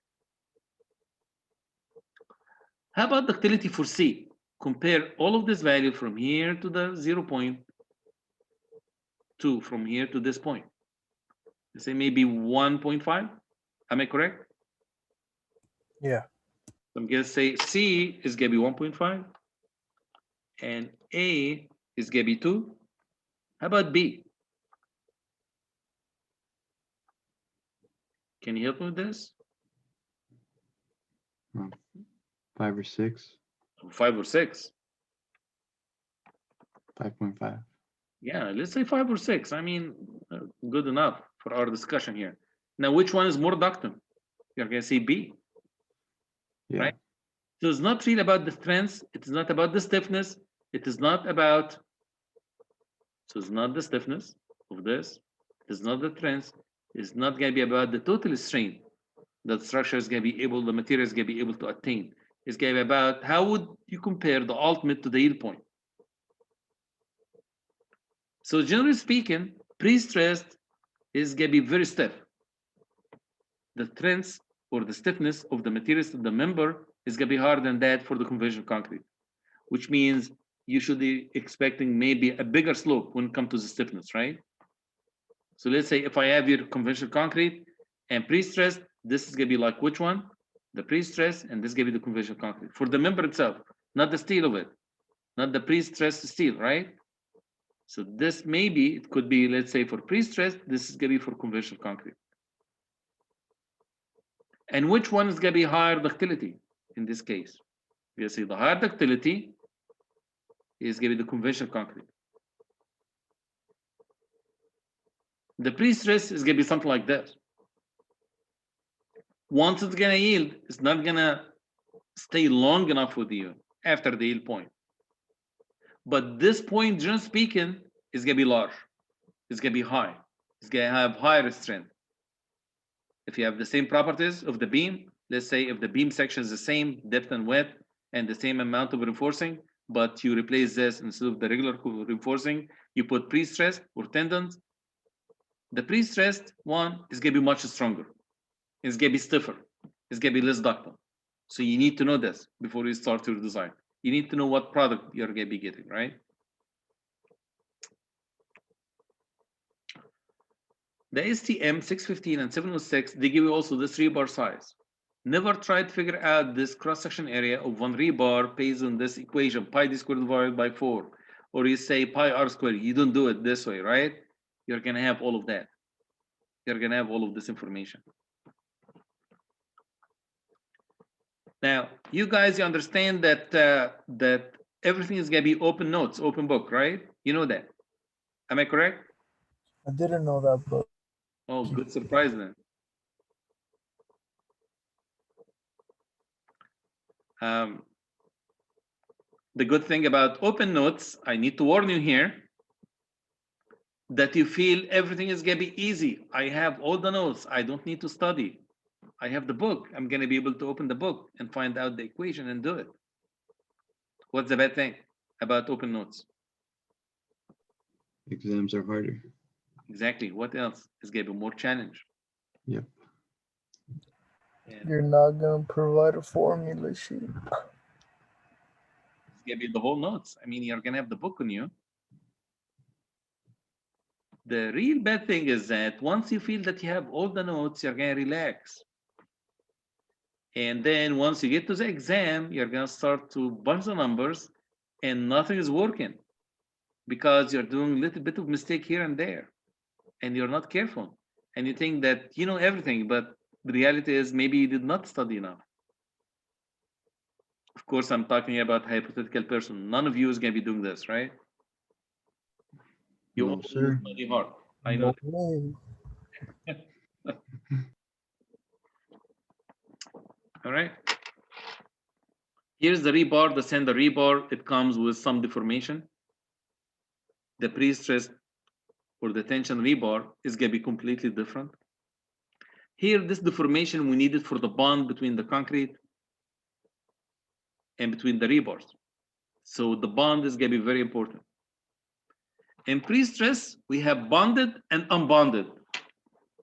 How about ductility for C? Compare all of this value from here to the 0.2, from here to this point. Let's say maybe 1.5. Am I correct? Yeah. I'm going to say C is going to be 1.5 and A is going to be 2. How about B? Can you help me with this? 5 or 6. 5 or 6. 5.5. Yeah, let's say 5 or 6. I mean, good enough for our discussion here. Now, which one is more ductile? You're going to say B. Yeah. Right? So it's not really about the strength. It is not about the stiffness. It is not about, so it's not the stiffness of this. It is not the strength. It's not going to be about the total strain that the structure is going to be able, the material is going to be able to attain. It's going to be about how would you compare the ultimate to the yield point. So generally speaking, pre-stressed is going to be very stiff. The strength or the stiffness of the materials of the member is going to be higher than that for the conventional concrete, which means you should be expecting maybe a bigger slope when it comes to the stiffness, right? So let's say if I have your conventional concrete and pre-stressed, this is going to be like which one? The pre-stressed, and this is going to be the conventional concrete. For the member itself, not the steel of it, not the pre-stressed steel, right? So this maybe, it could be, let's say for pre-stressed, this is going to be for conventional concrete. And which one is going to be higher ductility in this case? You see the higher ductility is going to be the conventional concrete. The pre-stress is going to be something like this. Once it's going to yield, it's not going to stay long enough with you after the yield point. But this point, generally speaking, is going to be large. It's going to be high. It's going to have higher strength. If you have the same properties of the beam, let's say if the beam section is the same depth and width and the same amount of reinforcing, but you replace this instead of the regular reinforcing, you put pre-stressed or tendons. The pre-stressed one is going to be much stronger. It's going to be stiffer. It's going to be less ductile. So you need to know this before you start your design. You need to know what product you're going to be getting, right? The STM 615 and 706, they give you also this rebar size. Never try to figure out this cross-section area of one rebar based on this equation, pi d squared divided by 4. Or you say pi r squared. You don't do it this way, right? You're going to have all of that. You're going to have all of this information. Now, you guys, you understand that that everything is going to be open notes, open book, right? You know that. Am I correct? I didn't know that, but Oh, good surprise then. The good thing about open notes, I need to warn you here, that you feel everything is going to be easy. I have all the notes. I don't need to study. I have the book. I'm going to be able to open the book and find out the equation and do it. What's the bad thing about open notes? Exams are harder. Exactly. What else is going to be more challenge? Yep. And You're not gonna provide a formula sheet. it's going to be the whole notes. I mean, you're going to have the book on you. The real bad thing is that once you feel that you have all the notes, you're going to relax. And then once you get to the exam, you're going to start to bunch the numbers and nothing is working because you're doing a little bit of mistake here and there and you're not careful. And you think that you know everything, but the reality is maybe you did not study enough. Of course, I'm talking about hypothetical person. None of you is going to be doing this, right? You No, all sir. study hard. I know. No way. All right. Here's the rebar, the standard rebar. It comes with some deformation. The pre-stressed or the tension rebar is going to be completely different. Here, this deformation we need it for the bond between the concrete and between the rebars. So the bond is going to be very important. In pre-stress, we have bonded and unbonded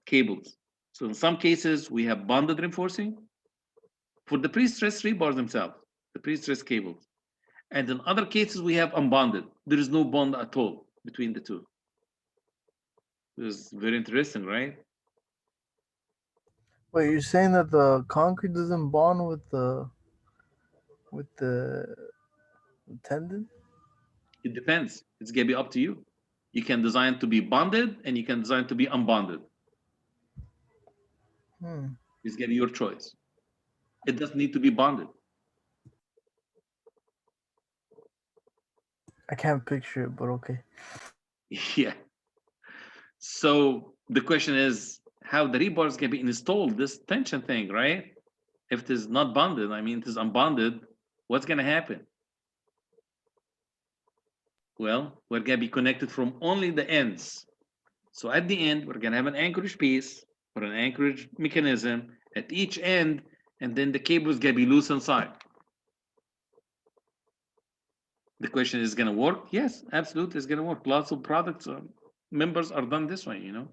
cables. So in some cases, we have bonded reinforcing for the pre-stress rebars themselves, the pre-stress cables. And in other cases, we have unbonded. There is no bond at all between the two. This is very interesting, right? Wait, you're saying that the concrete doesn't bond with the tendon? It depends. It's going to be up to you. You can design to be bonded and you can design to be unbonded. It's going to be your choice. It doesn't need to be bonded. I can't picture it, but okay. Yeah. So the question is how the rebar is going to be installed, this tension thing, right? If it is not bonded, I mean, it is unbonded, what's going to happen? Well, we're going to be connected from only the ends. So at the end, we're going to have an anchorage piece or an anchorage mechanism at each end, and then the cable is going to be loose inside. The question is going to work? Yes, absolutely, it's going to work. Lots of products, members are done this way, you know.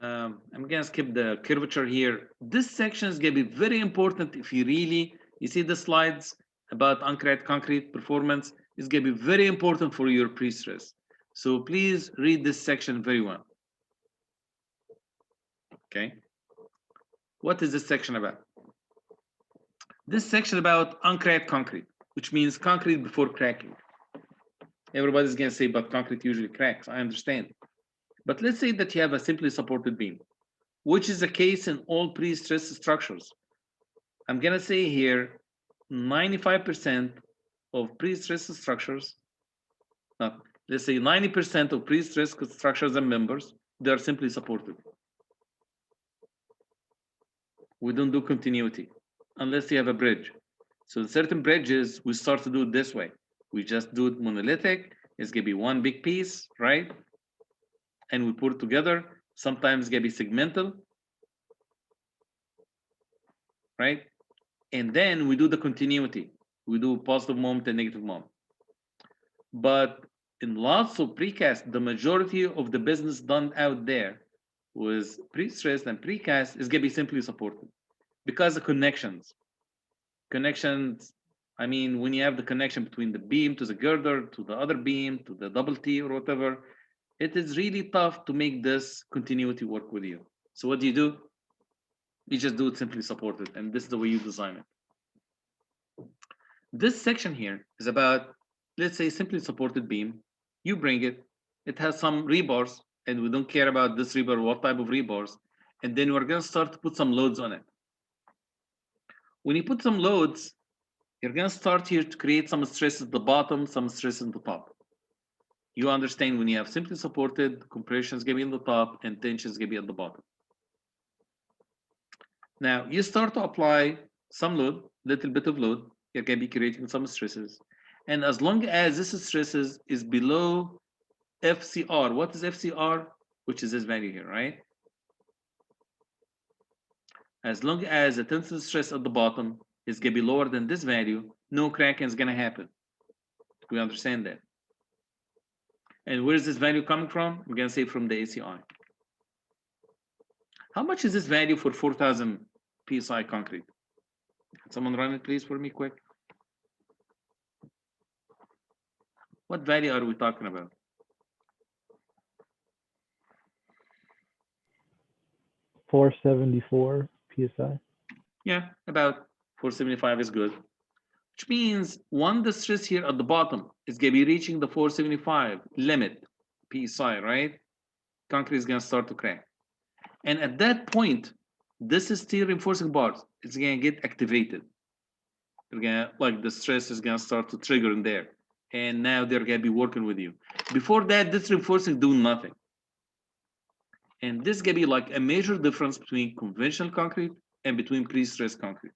I'm going to skip the curvature here. This section is going to be very important if you really, you see the slides about uncracked concrete performance, is going to be very important for your pre-stress. So please read this section very well. Okay. What is this section about? This section about uncracked concrete, which means concrete before cracking. Everybody's going to say, but concrete usually cracks. I understand. But let's say that you have a simply supported beam, which is the case in all pre-stressed structures. I'm going to say here, 95% of pre-stressed structures, let's say 90% of pre-stressed structures and members, they are simply supported. We don't do continuity unless you have a bridge. So in certain bridges, we start to do it this way. We just do it monolithic. It's going to be one big piece, right? And we put it together. Sometimes it's going to be segmental, right? And then we do the continuity. We do positive moment and negative moment. But in lots of precast, the majority of the business done out there with pre-stressed and precast is going to be simply supported because the connections, I mean, when you have the connection between the beam to the girder, to the other beam, to the double T or whatever, it is really tough to make this continuity work with you. So what do? You just do it simply supported, and this is the way you design it. This section here is about, let's say, simply supported beam. You bring it, it has some rebars, and we don't care about this rebar, what type of rebars, and then we're going to start to put some loads on it. When you put some loads, you're going to start here to create some stress at the bottom, some stress at the top. You understand when you have simply supported, compression is going to be on the top and tension is going to be at the bottom. Now you start to apply some load, little bit of load, you're going to be creating some stresses. And as long as this stresses is below FCR, what is FCR? Which is this value here, right? As long as the tensile stress at the bottom is going to be lower than this value, no cracking is going to happen. We understand that. And where is this value coming from? We're going to say from the ACI. How much is this value for 4,000 PSI concrete? Can someone run it, please, for me, quick? What value are we talking about? $474 PSI. Yeah, about 475 is good. Which means when the stress here at the bottom is going to be reaching the 475 limit PSI, right? Concrete is going to start to crack. And at that point, this is steel reinforcing bars. It's going to get activated. They're gonna, like the stress is going to start to trigger in there. And now they're going to be working with you. Before that, this reinforcing doing nothing. And this is going to be like a major difference between conventional concrete and between pre-stressed concrete.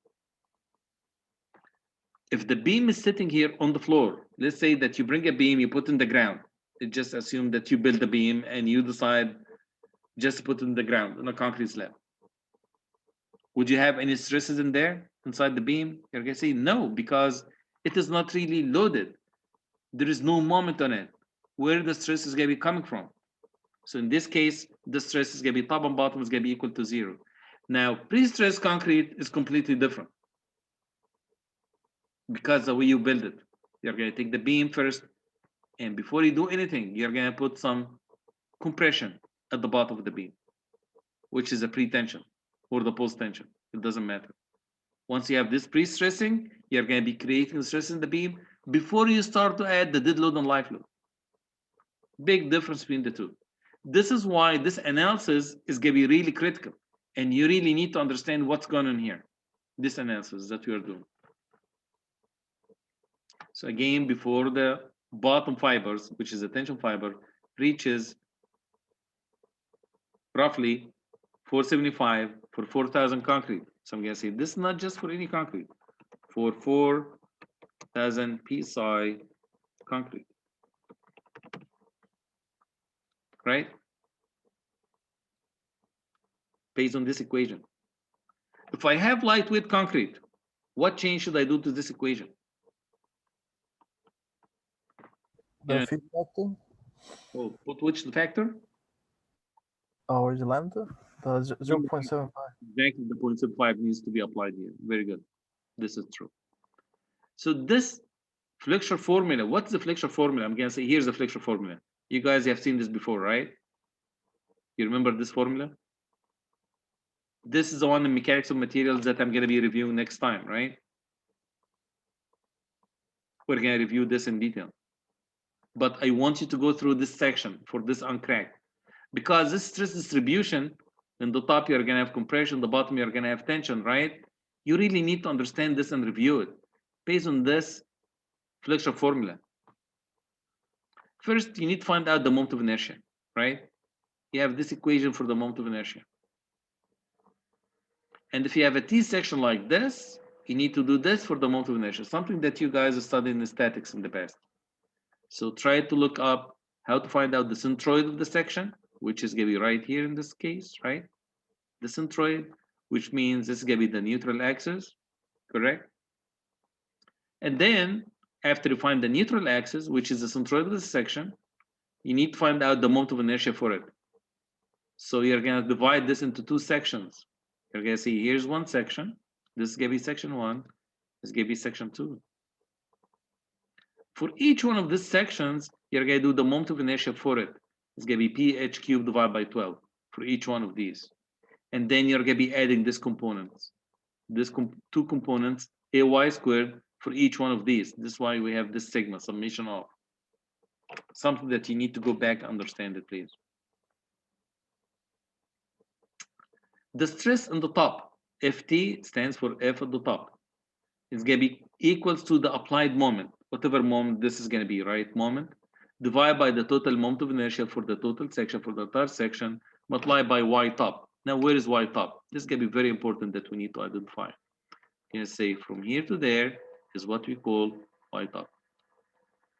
If the beam is sitting here on the floor, let's say that you bring a beam, you put in the ground. It just assume that you build the beam and you decide just to put it in the ground on a concrete slab. Would you have any stresses in there inside the beam? You're going to say no, because it is not really loaded. There is no moment on it. Where the stress is going to be coming from? So in this case, the stress is going to be top and bottom is going to be equal to 0. Now, pre-stressed concrete is completely different. Because the way you build it, you're going to take the beam first, and before you do anything, you're going to put some compression at the bottom of the beam, which is a pre-tension or the post-tension. It doesn't matter. Once you have this pre-stressing, you're going to be creating stress in the beam before you start to add the dead load and life load. Big difference between the two. This is why this analysis is going to be really critical, and you really need to understand what's going on here. This analysis that we are doing. So again, before the bottom fibers, which is the tension fiber, reaches roughly 475 for 4,000 concrete. So I'm going to say this is not just for any concrete, for 4,000 PSI concrete, right? Based on this equation. If I have lightweight concrete, what change should I do to this equation? The feed factor? Oh, put which factor? Or is it lambda? The 0.75. Exactly, the 0.75 needs to be applied here. Very good. This is true. So this flexural formula, what's the flexural formula? I'm going to say, here's the flexural formula. You guys have seen this before, right? You remember this formula? This is the one in mechanics of materials that I'm going to be reviewing next time, right? We're going to review this in detail. But I want you to go through this section for this uncracked. Because this stress distribution, in the top you're going to have compression, the bottom you're going to have tension, right? You really need to understand this and review it based on this flexural formula. First, you need to find out the moment of inertia, right? You have this equation for the moment of inertia. And if you have a T section like this, you need to do this for the moment of inertia, something that you guys studied in statics in the past. So try to look up how to find out the centroid of the section, which is going to be right here in this case, right? The centroid, which means this is going to be the neutral axis, correct? And then after you find the neutral axis, which is the centroid of the section, you need to find out the moment of inertia for it. So you're going to divide this into two sections. You're going to see here's one section. This is going to be section 1. This is going to be section 2. For each one of these sections, you're going to do the moment of inertia for it. It's going to be pH cubed divided by 12 for each one of these. And then you're going to be adding these components. This two components, AY squared for each one of these. This is why we have this sigma, summation of. Something that you need to go back and understand it, please. The stress on the top, Ft stands for F at the top. It's going to be equals to the applied moment, whatever moment this is going to be, right? Moment, divided by the total moment of inertia for the total section, for the entire section, multiplied by Y top. Now, where is Y top? This is going to be very important that we need to identify. You can say from here to there is what we call Y top.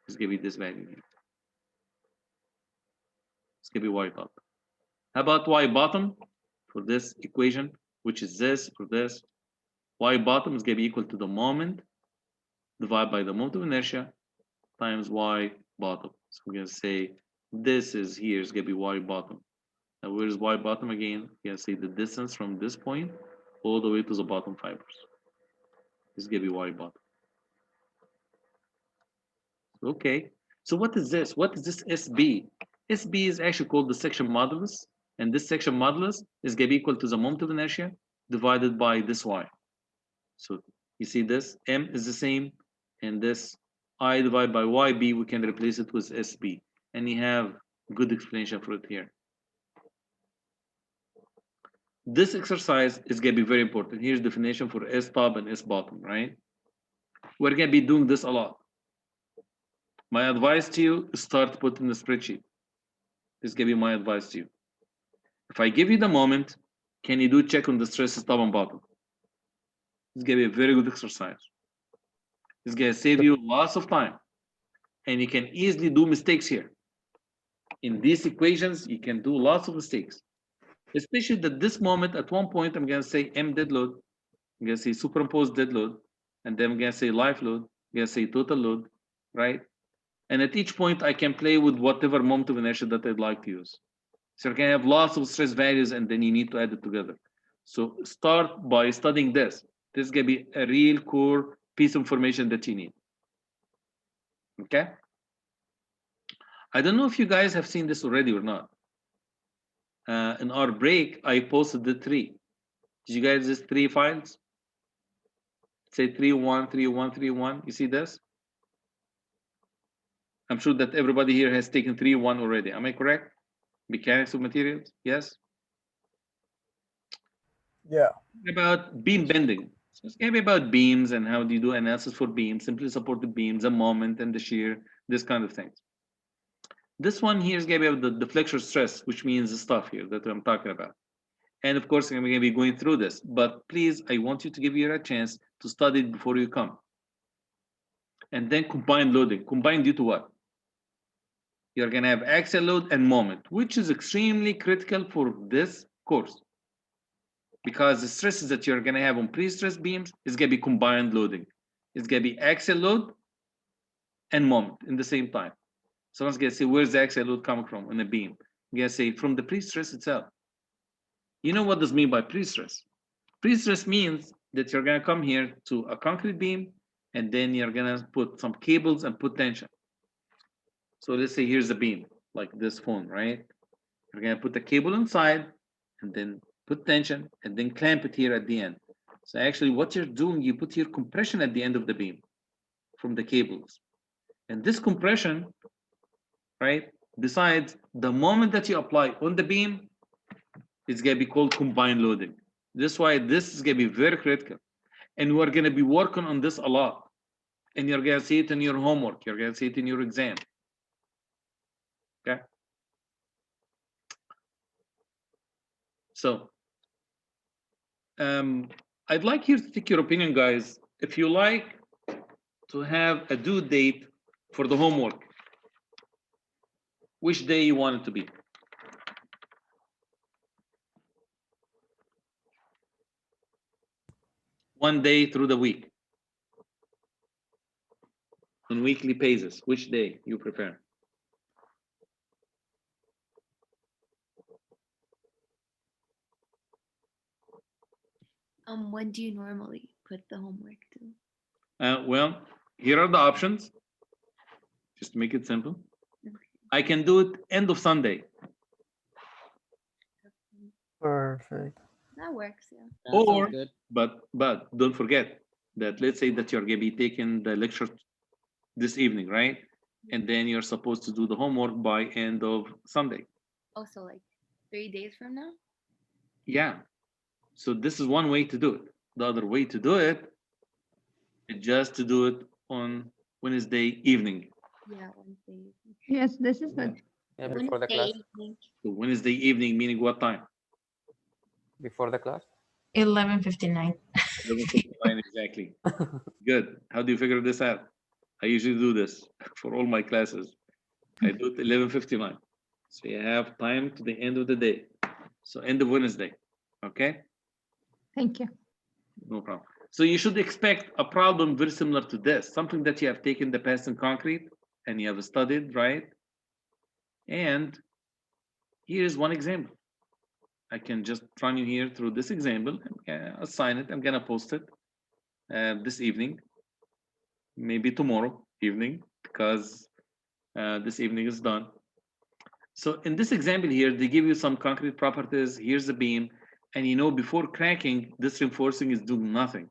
It's going to be this value here. It's going to be Y top. How about Y bottom? For this equation, which is this for this. Y bottom is going to be equal to the moment divided by the moment of inertia times Y bottom. So we're going to say this is here is going to be Y bottom. Now where's Y bottom again? We're going to say the distance from this point all the way to the bottom fibers. This is going to be Y bottom. Okay. So what is this? What is this SB? SB is actually called the section modulus. And this section modulus is going to be equal to the moment of inertia divided by this Y. So you see this, M is the same, and this I divided by YB, we can replace it with SB. And you have good explanation for it here. This exercise is going to be very important. Here's definition for S top and S bottom, right? We're going to be doing this a lot. My advice to you is start putting the spreadsheet. This is going to be my advice to you. If I give you the moment, can you do check on the stresses top and bottom? It's going to be a very good exercise. It's going to save you lots of time. And you can easily do mistakes here. In these equations, you can do lots of mistakes. Especially that this moment, at one point, I'm going to say M dead load. I'm going to say superimposed dead load. And then I'm going to say life load. I'm going to say total load, right? And at each point, I can play with whatever moment of inertia that I'd like to use. So you can have lots of stress values, and then you need to add it together. So start by studying this. This is going to be a real core piece of information that you need. Okay? I don't know if you guys have seen this already or not. In our break, I posted the 3. Did you guys just 3 files? Say 3.1, 3.1, 3.1. You see this? I'm sure that everybody here has taken 3.1 already. Am I correct? Mechanics of materials? Yes? Yeah. About beam bending. So it's going to be about beams and how do you do analysis for beams, simply supported beams, the moment and the shear, this kind of things. This one here is going to be about the deflection stress, which means the stuff here that I'm talking about. And of course, I'm going to be going through this, but please, I want you to give you a chance to study it before you come. And then combined loading. Combined due to what? You're going to have axial load and moment, which is extremely critical for this course. Because the stresses that you're going to have on pre-stressed beams is going to be combined loading. It's going to be axial load and moment in the same time. Someone's going to say, where's the axial load coming from in a beam? You're going to say, from the pre-stress itself. You know what does mean by pre-stress? Pre-stress means that you're going to come here to a concrete beam, and then you're going to put some cables and put tension. So let's say here's a beam, like this phone, right? You're going to put the cable inside, and then put tension, and then clamp it here at the end. So actually what you're doing, you put your compression at the end of the beam from the cables. And this compression, right, decides the moment that you apply on the beam, it's going to be called combined loading. This is why this is going to be very critical. And we're going to be working on this a lot. And you're going to see it in your homework. You're going to see it in your exam. Okay? So, I'd like you to take your opinion, guys. If you like to have a due date for the homework, which day you want it to be? One day through the week. On weekly basis, which day you prefer? When do you normally put the homework to? Well, here are the options. Just to make it simple. I can do it end of Sunday. Perfect. That works, yeah. Or, but don't forget that let's say that you're going to be taking the lecture this evening, right? And then you're supposed to do the homework by end of Sunday. Oh, so like 3 days from now? Yeah. So this is one way to do it. The other way to do it is just to do it on Wednesday evening. Yeah, Wednesday. Yes, this is good. Yeah, before the class. So Wednesday evening, meaning what time? Before the class. 11:59. 11:59 exactly. Good. How do you figure this out? I usually do this for all my classes. I do it 11:59. So you have time to the end of the day. So end of Wednesday. Okay. Thank you. No problem. So you should expect a problem very similar to this, something that you have taken the past in concrete and you have studied, right? And here's one example. I can just run you here through this example and assign it. I'm gonna post it this evening, maybe tomorrow evening, because this evening is done. So in this example here, they give you some concrete properties. Here's the beam. And you know, before cracking, this reinforcing is doing nothing.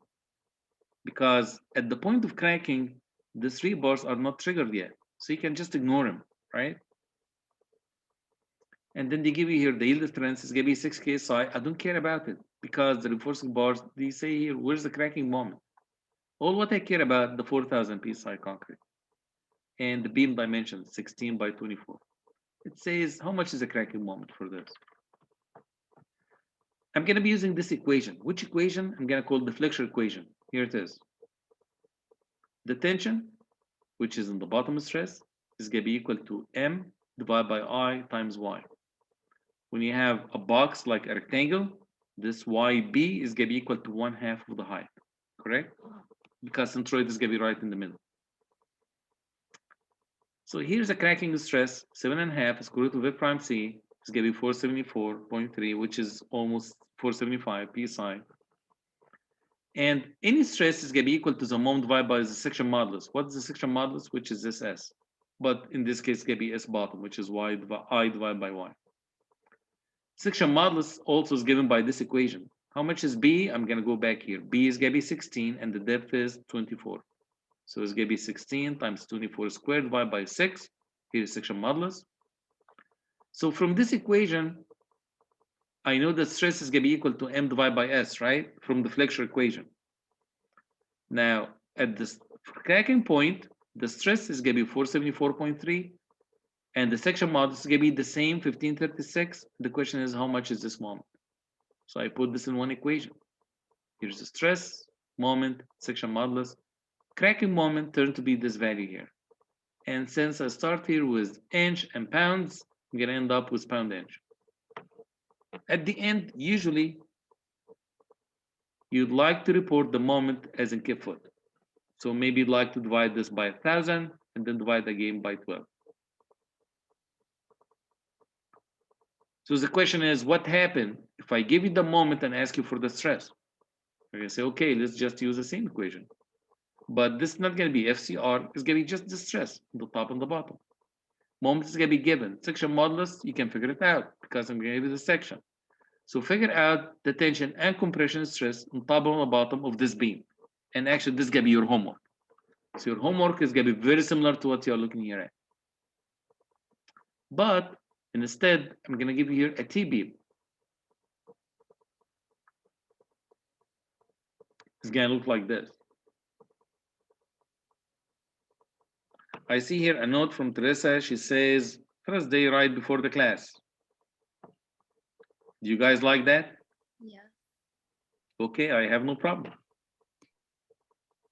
Because at the point of cracking, the 3 bars are not triggered yet. So you can just ignore them, right? And then they give you here the yield strength is going to be 6 KSI. I don't care about it because the reinforcing bars, they say here, where's the cracking moment? All what I care about, the 4,000 PSI concrete. And the beam dimension, 16 by 24. It says, how much is the cracking moment for this? I'm going to be using this equation. Which equation? I'm going to call the Flexural Equation. Here it is. The tension, which is in the bottom stress, is going to be equal to M divided by I times Y. When you have a box like a rectangle, this YB is going to be equal to 1/2 of the height, correct? Because centroid is going to be right in the middle. So here's a cracking stress, 7.5 square root of V prime C is going to be 474.3, which is almost 475 PSI. And any stress is going to be equal to the moment divided by the section modulus. What's the section modulus? Which is this S. But in this case, it's going to be S bottom, which is I divided by Y. Section modulus also is given by this equation. How much is B? I'm going to go back here. B is going to be 16, and the depth is 24. So it's going to be 16 times 24 squared divided by 6. Here is section modulus. So from this equation, I know that stress is going to be equal to M divided by S, right? From the Flexural Equation. Now, at this cracking point, the stress is going to be 474.3, and the section modulus is going to be the same, 1536. The question is, how much is this moment? So I put this in one equation. Here's the stress, moment, section modulus. Cracking moment turned to be this value here. And since I start here with inch and pounds, I'm going to end up with pound inch. At the end, usually, you'd like to report the moment as in kip foot. So maybe you'd like to divide this by 1,000 and then divide again by 12. So the question is, what happened if I give you the moment and ask you for the stress? You're going to say, okay, let's just use the same equation. But this is not going to be FCR, it's going to be just the stress, the top and the bottom. Moment is going to be given. Section modulus, you can figure it out because I'm going to give you the section. So figure out the tension and compression stress on top and the bottom of this beam. And actually, this is going to be your homework. So your homework is going to be very similar to what you're looking here at. But instead, I'm going to give you here a T-beam. It's going to look like this. I see here a note from Teresa. She says, Thursday right before the class. Do you guys like that? Yeah. Okay, I have no problem.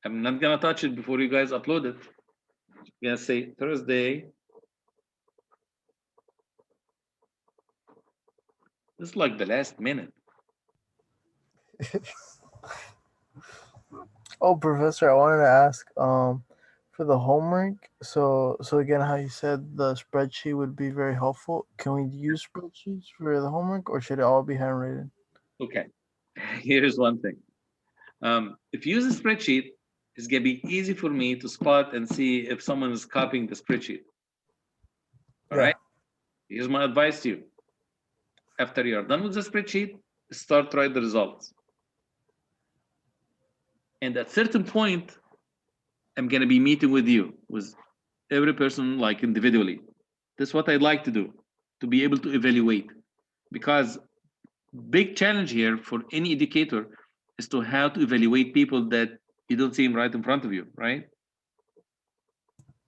I'm not going to touch it before you guys upload it. I'm going to say Thursday. This is like the last minute. Oh, Professor, I wanted to ask for the homework. So again, how you said the spreadsheet would be very helpful. Can we use spreadsheets for the homework, or should it all be handwritten? Okay, here's one thing. If you use a spreadsheet, it's going to be easy for me to spot and see if someone is copying the spreadsheet. All right? Here's my advice to you. After you're done with the spreadsheet, start write the results. And at certain point, I'm going to be meeting with you, with every person like individually. That's what I'd like to do, to be able to evaluate. Because big challenge here for any educator is to how to evaluate people that you don't see them right in front of you, right?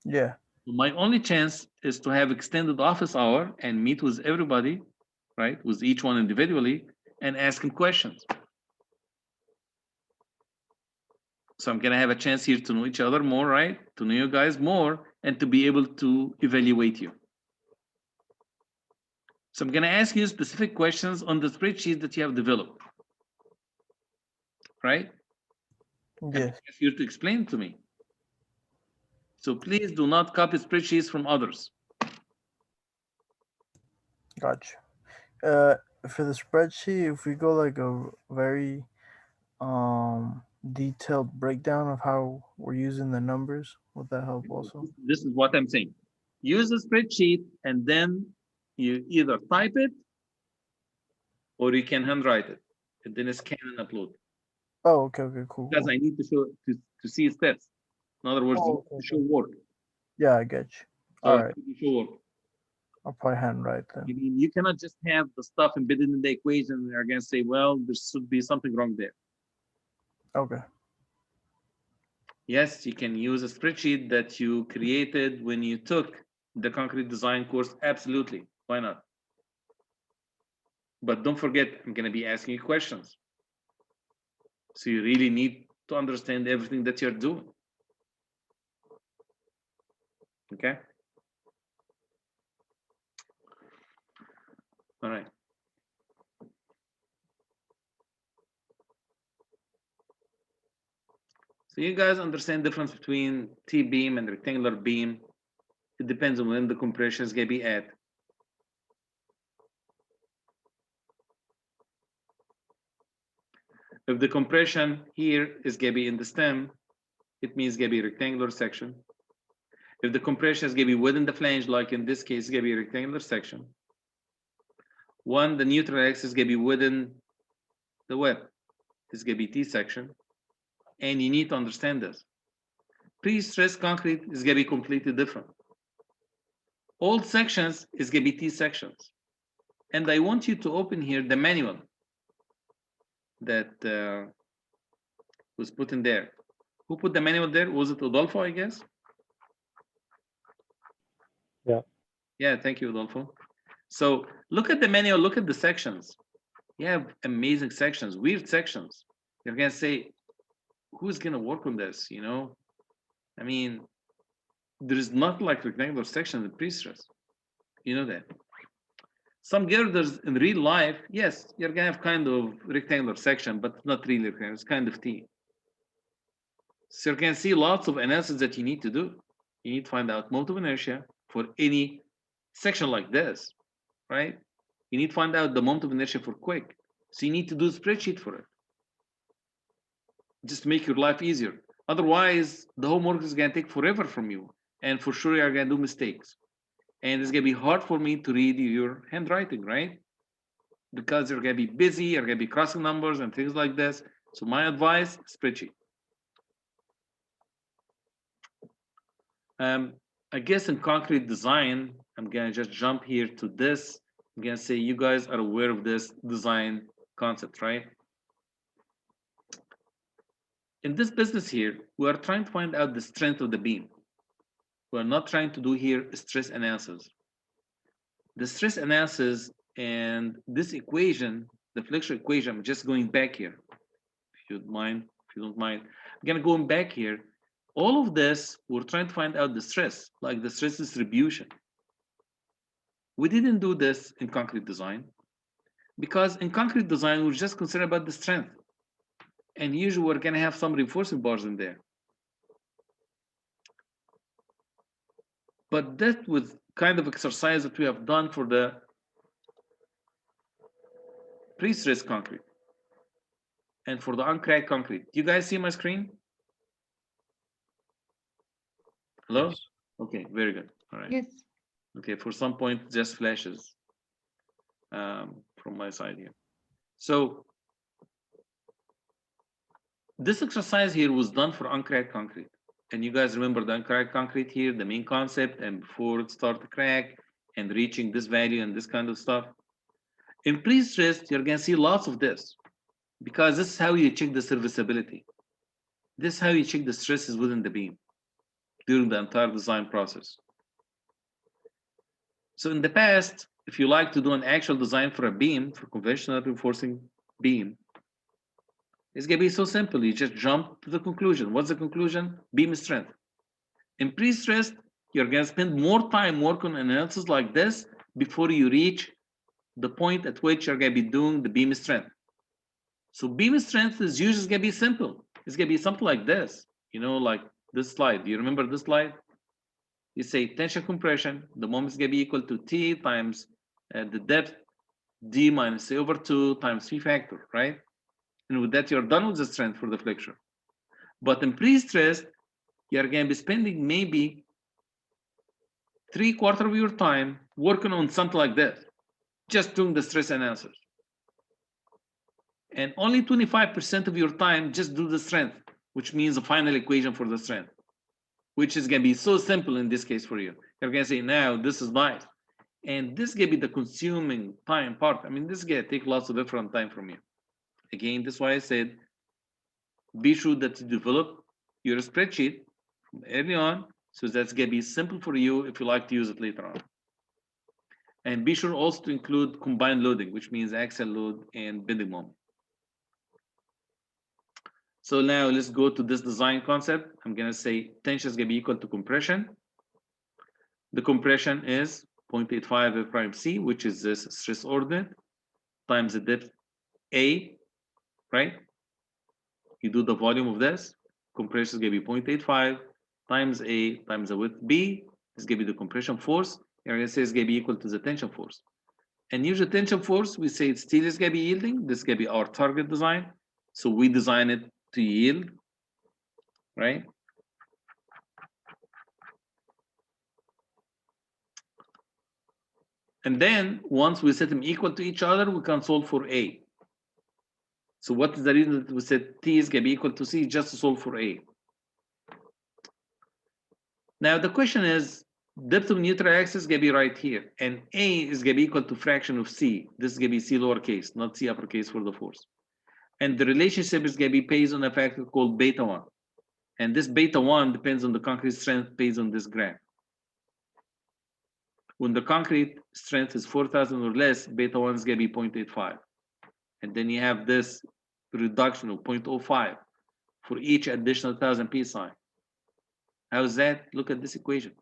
Yeah. My only chance is to have extended office hour and meet with everybody, right? With each one individually and ask them questions. So I'm going to have a chance here to know each other more, right? To know you guys more and to be able to evaluate you. So I'm going to ask you specific questions on the spreadsheet that you have developed. right? And I Yes. ask you to explain to me. So please do not copy spreadsheets from others. Gotcha. For the spreadsheet, if we go like a very detailed breakdown of how we're using the numbers, would that help also? This is what I'm saying. Use a spreadsheet and then you either type it or you can handwrite it and then scan and upload. Oh, okay, cool. Because I need to show to see steps. In other words, Oh, to show work. Yeah, I get you. So All right, to show work. I'll probably handwrite I then. mean, you cannot just have the stuff embedded in the equation and you're going to say, well, there should be something wrong there. Okay. Yes, you can use a spreadsheet that you created when you took the concrete design course. Absolutely. Why not? But don't forget, I'm going to be asking you questions. So you really need to understand everything that you're doing. Okay? All right. So you guys understand the difference between T-beam and rectangular beam. It depends on when the compression is going to be at. If the compression here is going to be in the stem, it means it's going to be a rectangular section. If the compression is going to be within the flange, like in this case, it's going to be a rectangular section. The neutral axis is going to be within the web. It's going to be T section. And you need to understand this. Pre-stressed concrete is going to be completely different. All sections is going to be T sections. And I want you to open here the manual that was put in there. Who put the manual there? Was it Adolfo, I guess? Yeah. Yeah, thank you, Adolfo. So look at the manual, look at the sections. You have amazing sections, weird sections. You're going to say, who's going to work on this, you know? I mean, there is not like rectangular section in pre-stress. You know that. Some girders in real life, yes, you're going to have kind of rectangular section, but not really rectangular, it's kind of T. So you can see lots of analysis that you need to do. You need to find out moment of inertia for any section like this, right? You need to find out the moment of inertia for quick. So you need to do a spreadsheet for it. Just to make your life easier. Otherwise, the homework is going to take forever from you. And for sure, you're going to do mistakes. And it's going to be hard for me to read your handwriting, right? Because you're going to be busy, you're going to be crossing numbers and things like this. So my advice, spreadsheet. I guess in concrete design, I'm going to just jump here to this. I'm going to say you guys are aware of this design concept, right? In this business here, we are trying to find out the strength of the beam. We're not trying to do here stress analysis. The stress analysis and this equation, the flexural equation, I'm just going back here. If you don't mind, I'm gonna go back here. All of this, we're trying to find out the stress, like the stress distribution. We didn't do this in concrete design because in concrete design, we're just concerned about the strength. And usually we're gonna have some reinforcing bars in there. But that was kind of exercise that we have done for the pre-stressed concrete and for the uncracked concrete. Do you guys see my screen? Hello? Yes. Okay, very good. All right. Yes. Okay, for some point, just flashes from my side here. So this exercise here was done for uncracked concrete. And you guys remember the uncracked concrete here, the main concept, and before it started to crack and reaching this value and this kind of stuff. In pre-stressed, you're gonna see lots of this because this is how you check the serviceability. This is how you check the stresses within the beam during the entire design process. So in the past, if you like to do an actual design for a beam, for conventional reinforcing beam, it's gonna be so simple. You just jump to the conclusion. What's the conclusion? Beam strength. In pre-stressed, you're gonna spend more time working on analysis like this before you reach the point at which you're gonna be doing the beam strength. So beam strength is usually gonna be simple. It's gonna be something like this, you know, like this slide. Do you remember this slide? You say tension compression, the moment is gonna be equal to T times the depth D minus A over 2 times phi factor, right? And with that, you're done with the strength for the flexure. But in pre-stress, you're gonna be spending maybe 3/4 of your time working on something like this, just doing the stress analysis. And only 25% of your time just do the strength, which means the final equation for the strength, which is going to be so simple in this case for you. You're going to say, now this is nice. And this is going to be the consuming time part. I mean, this is going to take lots of different time from you. Again, that's why I said, be sure that you develop your spreadsheet from early on, so that's going to be simple for you if you like to use it later on. And be sure also to include combined loading, which means axial load and bending moment. So now let's go to this design concept. I'm going to say tension is going to be equal to compression. The compression is 0.85 F prime C, which is this stress ordinate, times the depth A, right? You do the volume of this. Compression is going to be 0.85 times A times the width B. This is going to be the compression force. You're going to say it's going to be equal to the tension force. And usually tension force, we say steel is going to be yielding. This is going to be our target design. So we design it to yield, right? And then once we set them equal to each other, we can solve for A. So what is the reason that we said T is going to be equal to C? Just to solve for A. Now the question is, depth of neutral axis is going to be right here, and A is going to be equal to fraction of C. This is going to be C lowercase, not C uppercase for the force. And the relationship is going to be based on a factor called beta 1. And this beta 1 depends on the concrete strength based on this graph. When the concrete strength is 4,000 or less, beta 1 is going to be 0.85. And then you have this reduction of 0.05 for each additional 1,000 psi. How is that? Look at this equation.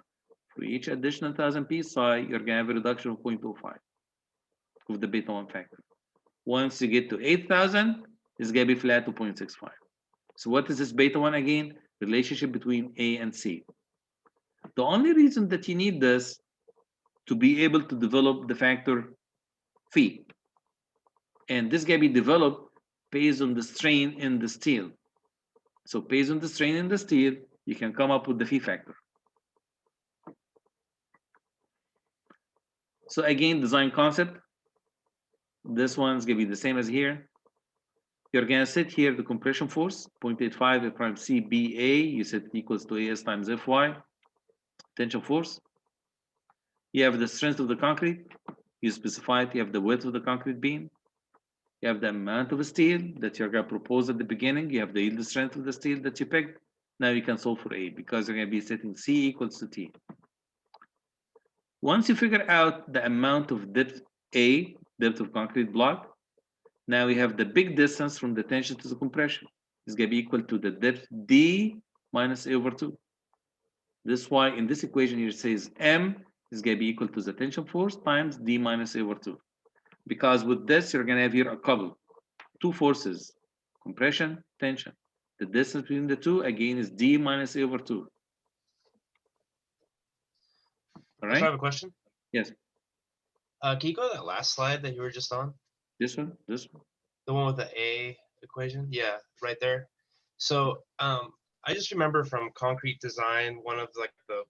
For each additional 1,000 psi, you're going to have a reduction of 0.05 of the beta 1 factor. Once you get to 8,000, it's going to be flat to 0.65. So what is this beta 1 again? Relationship between A and C. The only reason that you need this to be able to develop the factor phi. And this can be developed based on the strain in the steel. So based on the strain in the steel, you can come up with the phi factor. So again, design concept. This one's gonna be the same as here. You're gonna set here the compression force, 0.85 F prime C B A. You set equals to AS times Fy. Tension force. You have the strength of the concrete. You specify it. You have the width of the concrete beam. You have the amount of steel that you're going to propose at the beginning. You have the yield strength of the steel that you picked. Now you can solve for A because you're going to be setting C equals to T. Once you figure out the amount of depth A, depth of concrete block, now we have the big distance from the tension to the compression. It's going to be equal to the depth D minus A over 2. This is why in this equation here it says M is going to be equal to the tension force times D minus A over 2. Because with this, you're going to have here a couple, two forces, compression, tension. The distance between the two, again, is D minus A over 2. All right? I have a question. Yes. Can you go to that last slide that you were just on? This one? This one? The one with the A equation? Yeah, right there. So I just remember from concrete design, one of like the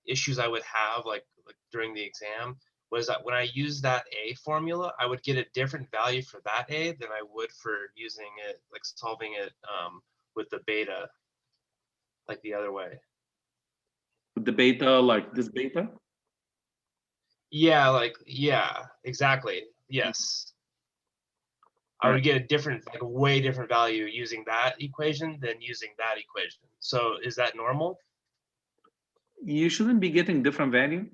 issues I would have like during the exam was that when I used that A formula, I would get a different value for that A than I would for using it, like solving it with the beta, like the other way. With the beta, like this beta? Yeah, exactly. Yes. I would get a different, like a way different value using that equation than using that equation. So is that normal? You shouldn't be getting different value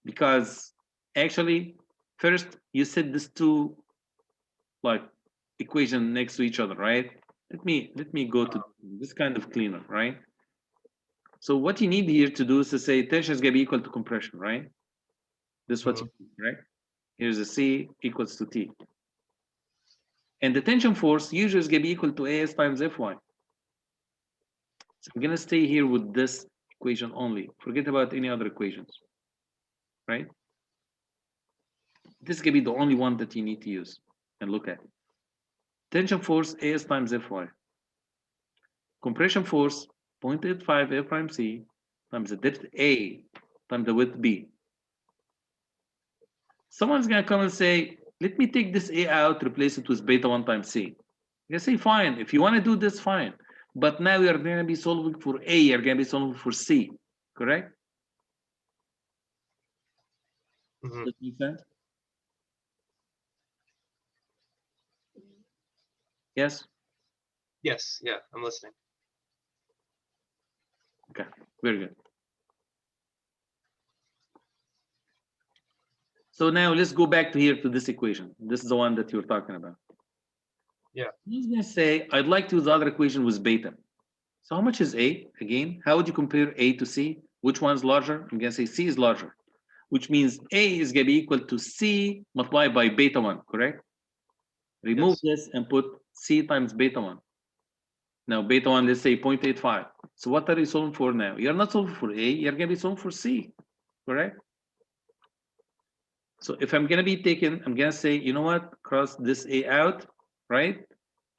because actually, first you set these two like equation next to each other, right? Let me go to this kind of cleaner, right? So what you need here to do is to say tension is going to be equal to compression, right? This is what you need, right? Here's a C equals to T. And the tension force usually is going to be equal to AS times Fy. So I'm going to stay here with this equation only. Forget about any other equations, right? This is going to be the only one that you need to use and look at. Tension force AS times Fy. Compression force 0.85 A prime C times the depth A times the width B. Someone's going to come and say, let me take this A out, replace it with beta 1 times C. You say, fine. If you want to do this, fine. But now we are going to be solving for A, you're going to be solving for C, correct? Mhm. Does that make sense? Yes? Yes, yeah, I'm listening. Okay, very good. So now let's go back to here to this equation. This is the one that you're talking about. Yeah. I was going to say, I'd like to use the other equation with beta. So how much is A again? How would you compare A to C? Which one's larger? I'm going to say C is larger, which means A is going to be equal to C multiplied by beta 1, correct? Remove this and put C times beta 1. Now beta 1, let's say 0.85. So what are you solving for now? You're not solving for A, you're going to be solving for C, correct? So if I'm going to be taking, I'm going to say, you know what? Cross this A out, right?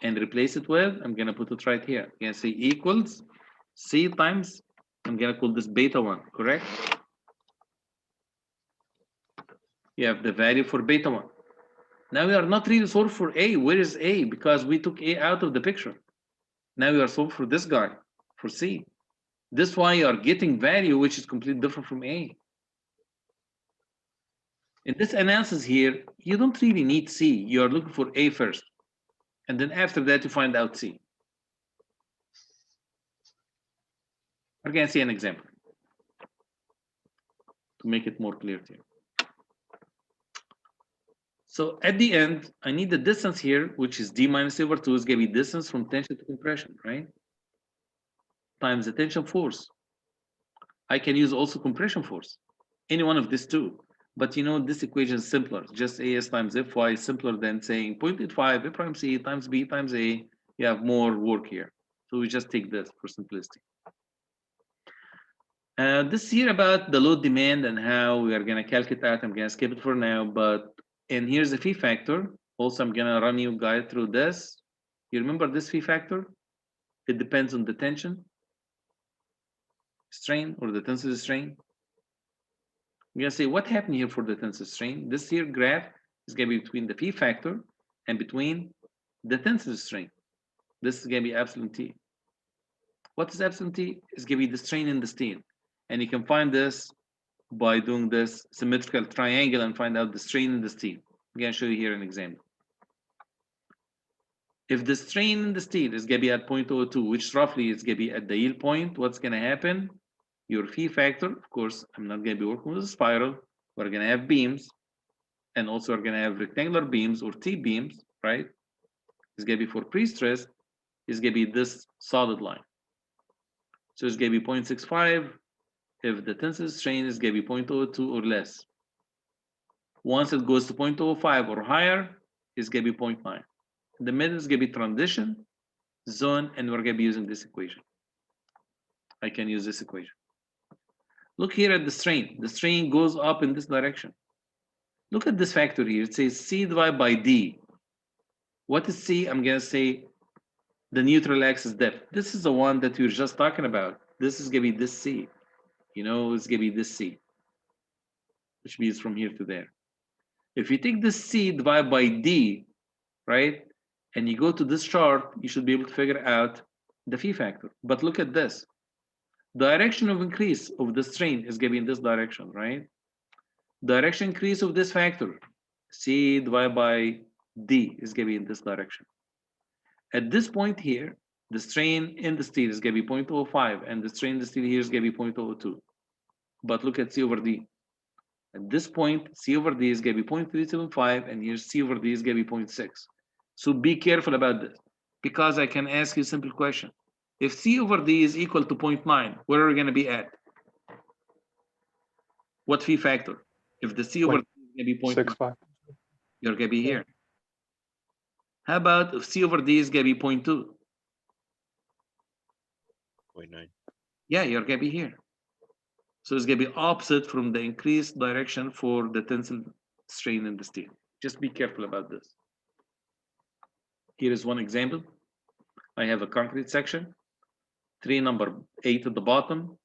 And replace it with, I'm going to put it right here. I'm going to say equals C times, I'm going to call this beta 1, correct? You have the value for beta 1. Now we are not really solving for A. Where is A? Because we took A out of the picture. Now we are solving for this guy, for C. This is why you are getting value which is completely different from A. In this analysis here, you don't really need C. You are looking for A first. And then after that, you find out C. We're going to see an example to make it more clear to you. So at the end, I need the distance here, which is D minus over 2 is going to be distance from tension to compression, right? Times the tension force. I can use also compression force, any one of these two. But you know, this equation is simpler. Just AS times Fy is simpler than saying 0.85 A prime C times B times A. You have more work here. So we just take this for simplicity. This here about the load demand and how we are going to calculate that. I'm going to skip it for now. And here's the phi factor. Also, I'm going to run you guys through this. You remember this phi factor? It depends on the tension, strain, or the tensile strain. I'm going to say what happened here for the tensile strain. This here graph is going to be between the phi factor and between the tensile strain. This is going to be epsilon T. What is epsilon T? It's going to be the strain in the steel. And you can find this by doing this symmetrical triangle and find out the strain in the steel. I'm going to show you here an example. If the strain in the steel is going to be at 0.02, which roughly is going to be at the yield point, what's going to happen? Your phi factor, of course, I'm not going to be working with a spiral. We're going to have beams, and also we're going to have rectangular beams or T beams, right? It's going to be for pre-stress, it's going to be this solid line. So it's going to be 0.65. If the tensile strain is going to be 0.02 or less. Once it goes to 0.05 or higher, it's going to be 0.9. The middle is going to be transition zone, and we're going to be using this equation. I can use this equation. Look here at the strain. The strain goes up in this direction. Look at this factor here. It says C divided by D. What is C? I'm going to say the neutral axis depth. This is the one that we were just talking about. This is going to be this C. You know, it's going to be this C, which means from here to there. If you take this C divided by D, right, and you go to this chart, you should be able to figure out the phi factor. But look at this. Direction of increase of the strain is going to be in this direction, right? Direction increase of this factor, C divided by D, is going to be in this direction. At this point here, the strain in the steel is going to be 0.05, and the strain in the steel here is going to be 0.02. But look at C over D. At this point, C over D is going to be 0.375, and here C over D is going to be 0.6. So be careful about this, because I can ask you a simple question. If C over D is equal to 0.9, where are we going to be at? What phi factor? If the C over D is going to be 0.9, 0.65. you're going to be here. How about if C over D is going to be 0.2? 0.9. Yeah, you're going to be here. So it's going to be opposite from the increased direction for the tensile strain in the steel. Just be careful about this. Here is one example. I have a concrete section, tree number 8 at the bottom.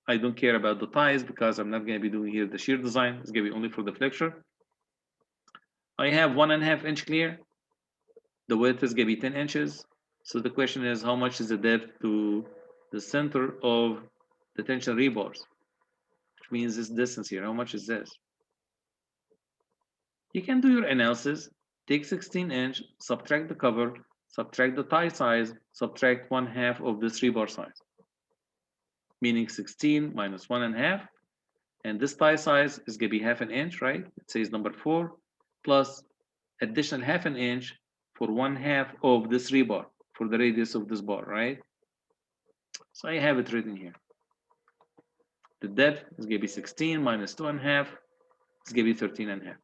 I don't care about the ties because I'm not going to be doing here the shear design. It's going to be only for the flexure. I have 1.5 inch clear. The width is going to be 10 inches. So the question is, how much is the depth to the center of the tension rebars? Which means this distance here. How much is this? You can do your analysis. Take 16 inch, subtract the cover, subtract the tie size, subtract 1/2 of this rebar size. Meaning 16 minus 1.5. And this tie size is going to be 1/2 inch, right? It says number 4, plus additional 1/2 inch for 1/2 of this rebar, for the radius of this bar, right? So I have it written here. The depth is going to be 16 minus 2.5. It's going to be 13.5.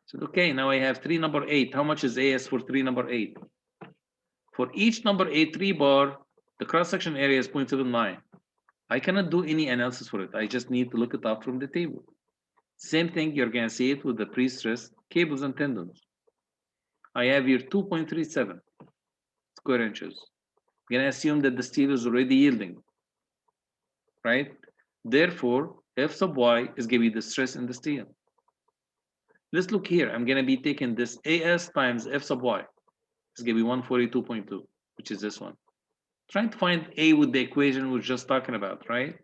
So, okay, now I have tree number 8. How much is AS for tree number 8? For each number 8 rebar, the cross-section area is 0.79. I cannot do any analysis for it. I just need to look it up from the table. Same thing, you're going to see it with the pre-stressed cables and tendons. I have here 2.37 square inches. I'm going to assume that the steel is already yielding, right? Therefore, F sub y is going to be the stress in the steel. Let's look here. I'm going to be taking this AS times F sub y. It's going to be 142.2, which is this one. Trying to find A with the equation we were just talking about, right?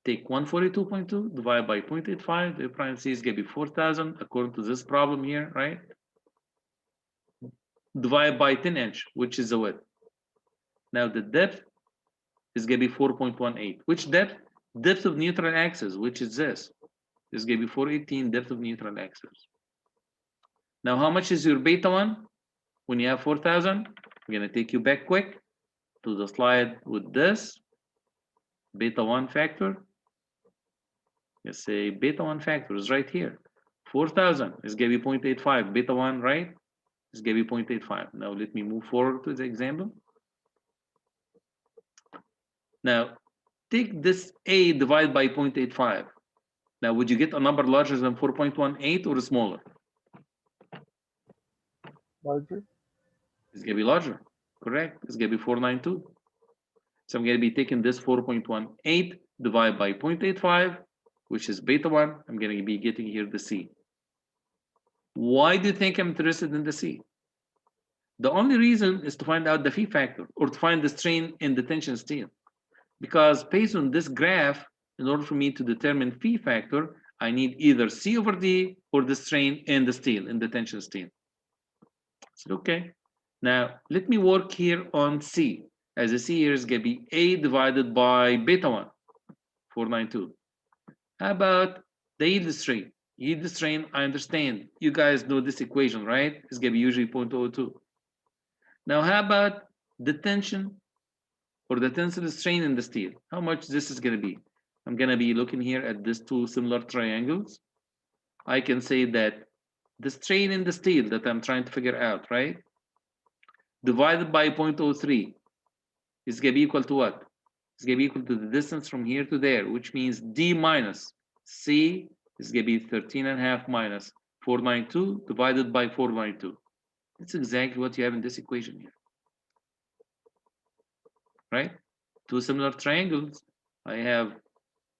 Take 142.2, divide by 0.85. A prime C is going to be 4,000 according to this problem here, right? Divide by 10 inch, which is the width. Now the depth is going to be 4.18. Which depth? Depth of neutral axis, which is this. This is going to be 418, depth of neutral axis. Now, how much is your beta 1? When you have 4,000, I'm going to take you back quick to the slide with this. Beta 1 factor. Let's say beta 1 factor is right here. 4,000 is going to be 0.85. Beta 1, right? Is going to be 0.85. Now, let me move forward to the example. Now, take this A divided by 0.85. Now, would you get a number larger than 4.18 or smaller? Larger. It's going to be larger, correct? It's going to be 492. So I'm going to be taking this 4.18 divided by 0.85, which is beta 1. I'm going to be getting here the C. Why do you think I'm interested in the C? The only reason is to find out the phi factor or to find the strain in the tension steel. Because based on this graph, in order for me to determine phi factor, I need either C over D or the strain in the steel, in the tension steel. So, okay. Now, let me work here on C. As you see here, is going to be A divided by beta 1, 492. How about the yield strain? Yield strain, I understand. You guys know this equation, right? It's going to be usually 0.02. Now, how about the tension or the tensile strain in the steel? How much this is going to be? I'm going to be looking here at these two similar triangles. I can say that the strain in the steel that I'm trying to figure out, right? Divided by 0.03 is going to be equal to what? It's going to be equal to the distance from here to there, which means D minus C is going to be 13.5 minus 492 divided by 492. That's exactly what you have in this equation here. Right? Two similar triangles. I have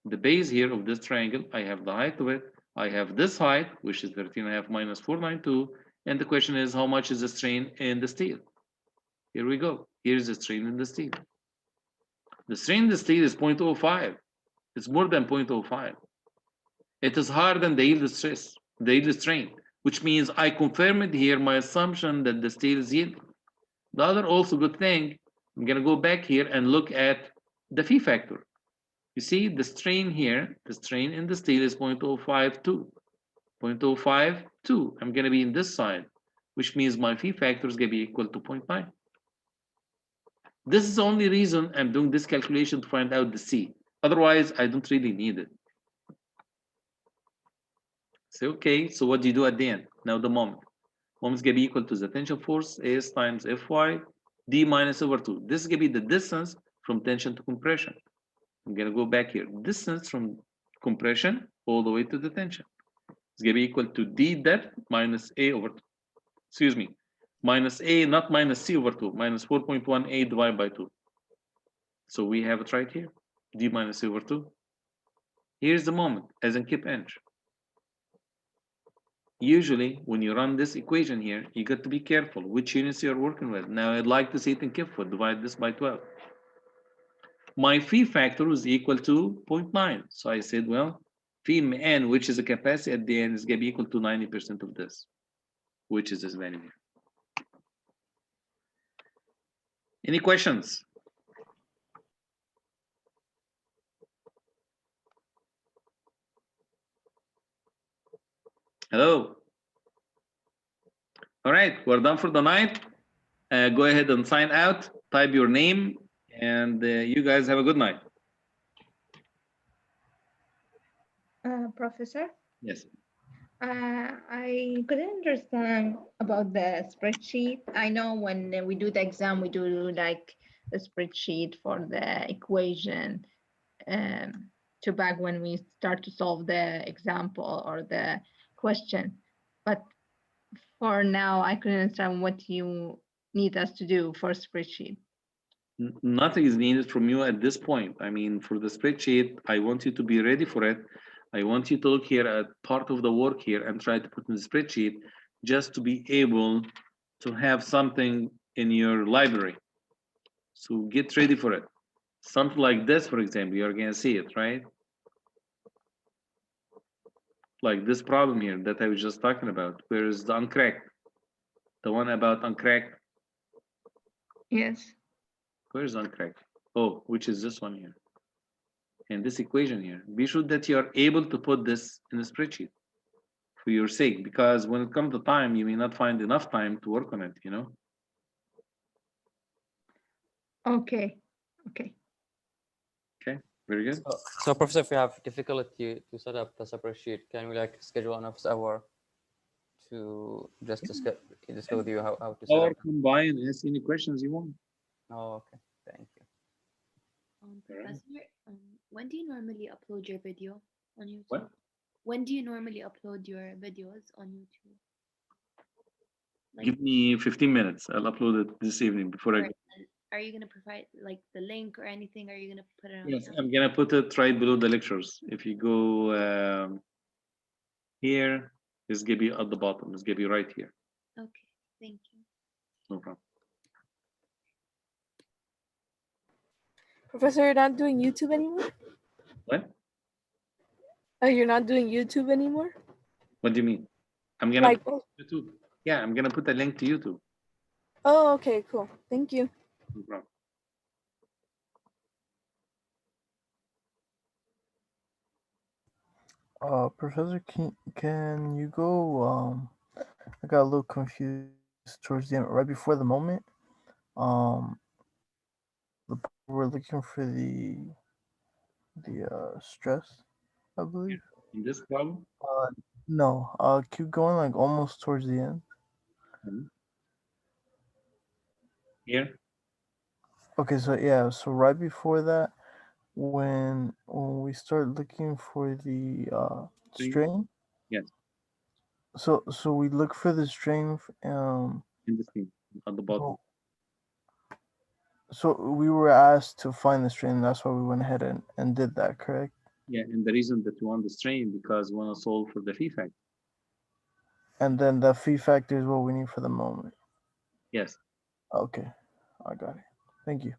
the base here of this triangle. I have the height of it. I have this height, which is 13.5 minus 492. And the question is, how much is the strain in the steel? Here we go. Here's the strain in the steel. The strain in the steel is 0.05. It's more than 0.05. It is higher than the yield stress, the yield strain, which means I confirmed here my assumption that the steel is yielding. The other also good thing, I'm going to go back here and look at the phi factor. You see the strain here, the strain in the steel is 0.052. 0.052. I'm going to be in this side, which means my phi factor is going to be equal to 0.9. This is the only reason I'm doing this calculation to find out the C. Otherwise, I don't really need it. Say, okay, so what do you do at the end? Now the moment. Moment is going to be equal to the tension force, S times Fy, D minus over 2. This is going to be the distance from tension to compression. I'm going to go back here. Distance from compression all the way to the tension. It's going to be equal to D depth minus A over 2. Excuse me. Minus A, not minus C over 2. Minus 4.18 divided by 2. So we have it right here. D minus C over 2. Here's the moment, as in kip inch. Usually, when you run this equation here, you got to be careful which units you're working with. Now, I'd like to see it in kip foot. Divide this by 12. My phi factor was equal to 0.9. So I said, well, phi n, which is the capacity at the end, is going to be equal to 90% of this, which is this value here. Any questions? Hello. All right, we're done for the night. Go ahead and sign out, type your name, and you guys have a good night. Professor, Yes. I couldn't understand about the spreadsheet. I know when we do the exam, we do like the spreadsheet for the equation to back when we start to solve the example or the question. But for now, I couldn't understand what you need us to do for spreadsheet. Nothing is needed from you at this point. I mean, for the spreadsheet, I want you to be ready for it. I want you to look here at part of the work here and try to put in the spreadsheet just to be able to have something in your library. So get ready for it. Something like this, for example, you're going to see it, right? Like this problem here that I was just talking about. Where is the uncracked? The one about uncracked. Yes. Where's uncracked? Oh, which is this one here. And this equation here. Be sure that you're able to put this in a spreadsheet for your sake, because when it comes to time, you may not find enough time to work on it, you know? Okay. Okay. Okay, very good. So Professor, if you have difficulty to set up the spreadsheet, can we like schedule an office hour to just discuss with you how to set Or up? combine and ask any questions you want. Oh, okay. Thank you. Professor, when do you normally upload your video on YouTube? What? When do you normally upload your videos on YouTube? Like, Give me 15 minutes. I'll upload it this evening before I go. are you going to provide like the link or anything? Are you going to put it on? Yes, I'm gonna put it right below the lectures. If you go here, it's gonna be at the bottom. It's gonna be right here. Okay, thank you. No problem. Professor, you're not doing YouTube anymore? What? Oh, you're not doing YouTube anymore? What do you mean? I'm gonna Like, put YouTube. Yeah, I'm gonna put a link to YouTube. oh, okay, cool. Thank you. No problem. Professor, can you go? I got a little confused towards the end, right before the moment. We're looking for the stress, I believe. In this problem? No. Keep going, like almost towards the end. Here? Okay, so yeah, so right before that, when we start looking for the strain. Yes. So we look for the strain. In this thing at the bottom. So we were asked to find the strain. That's why we went ahead and did that, correct? Yeah, and the reason that we want the strain because we want to solve for the phi factor. And then the phi factor is what we need for the moment. Yes. Okay, I got it. Thank you.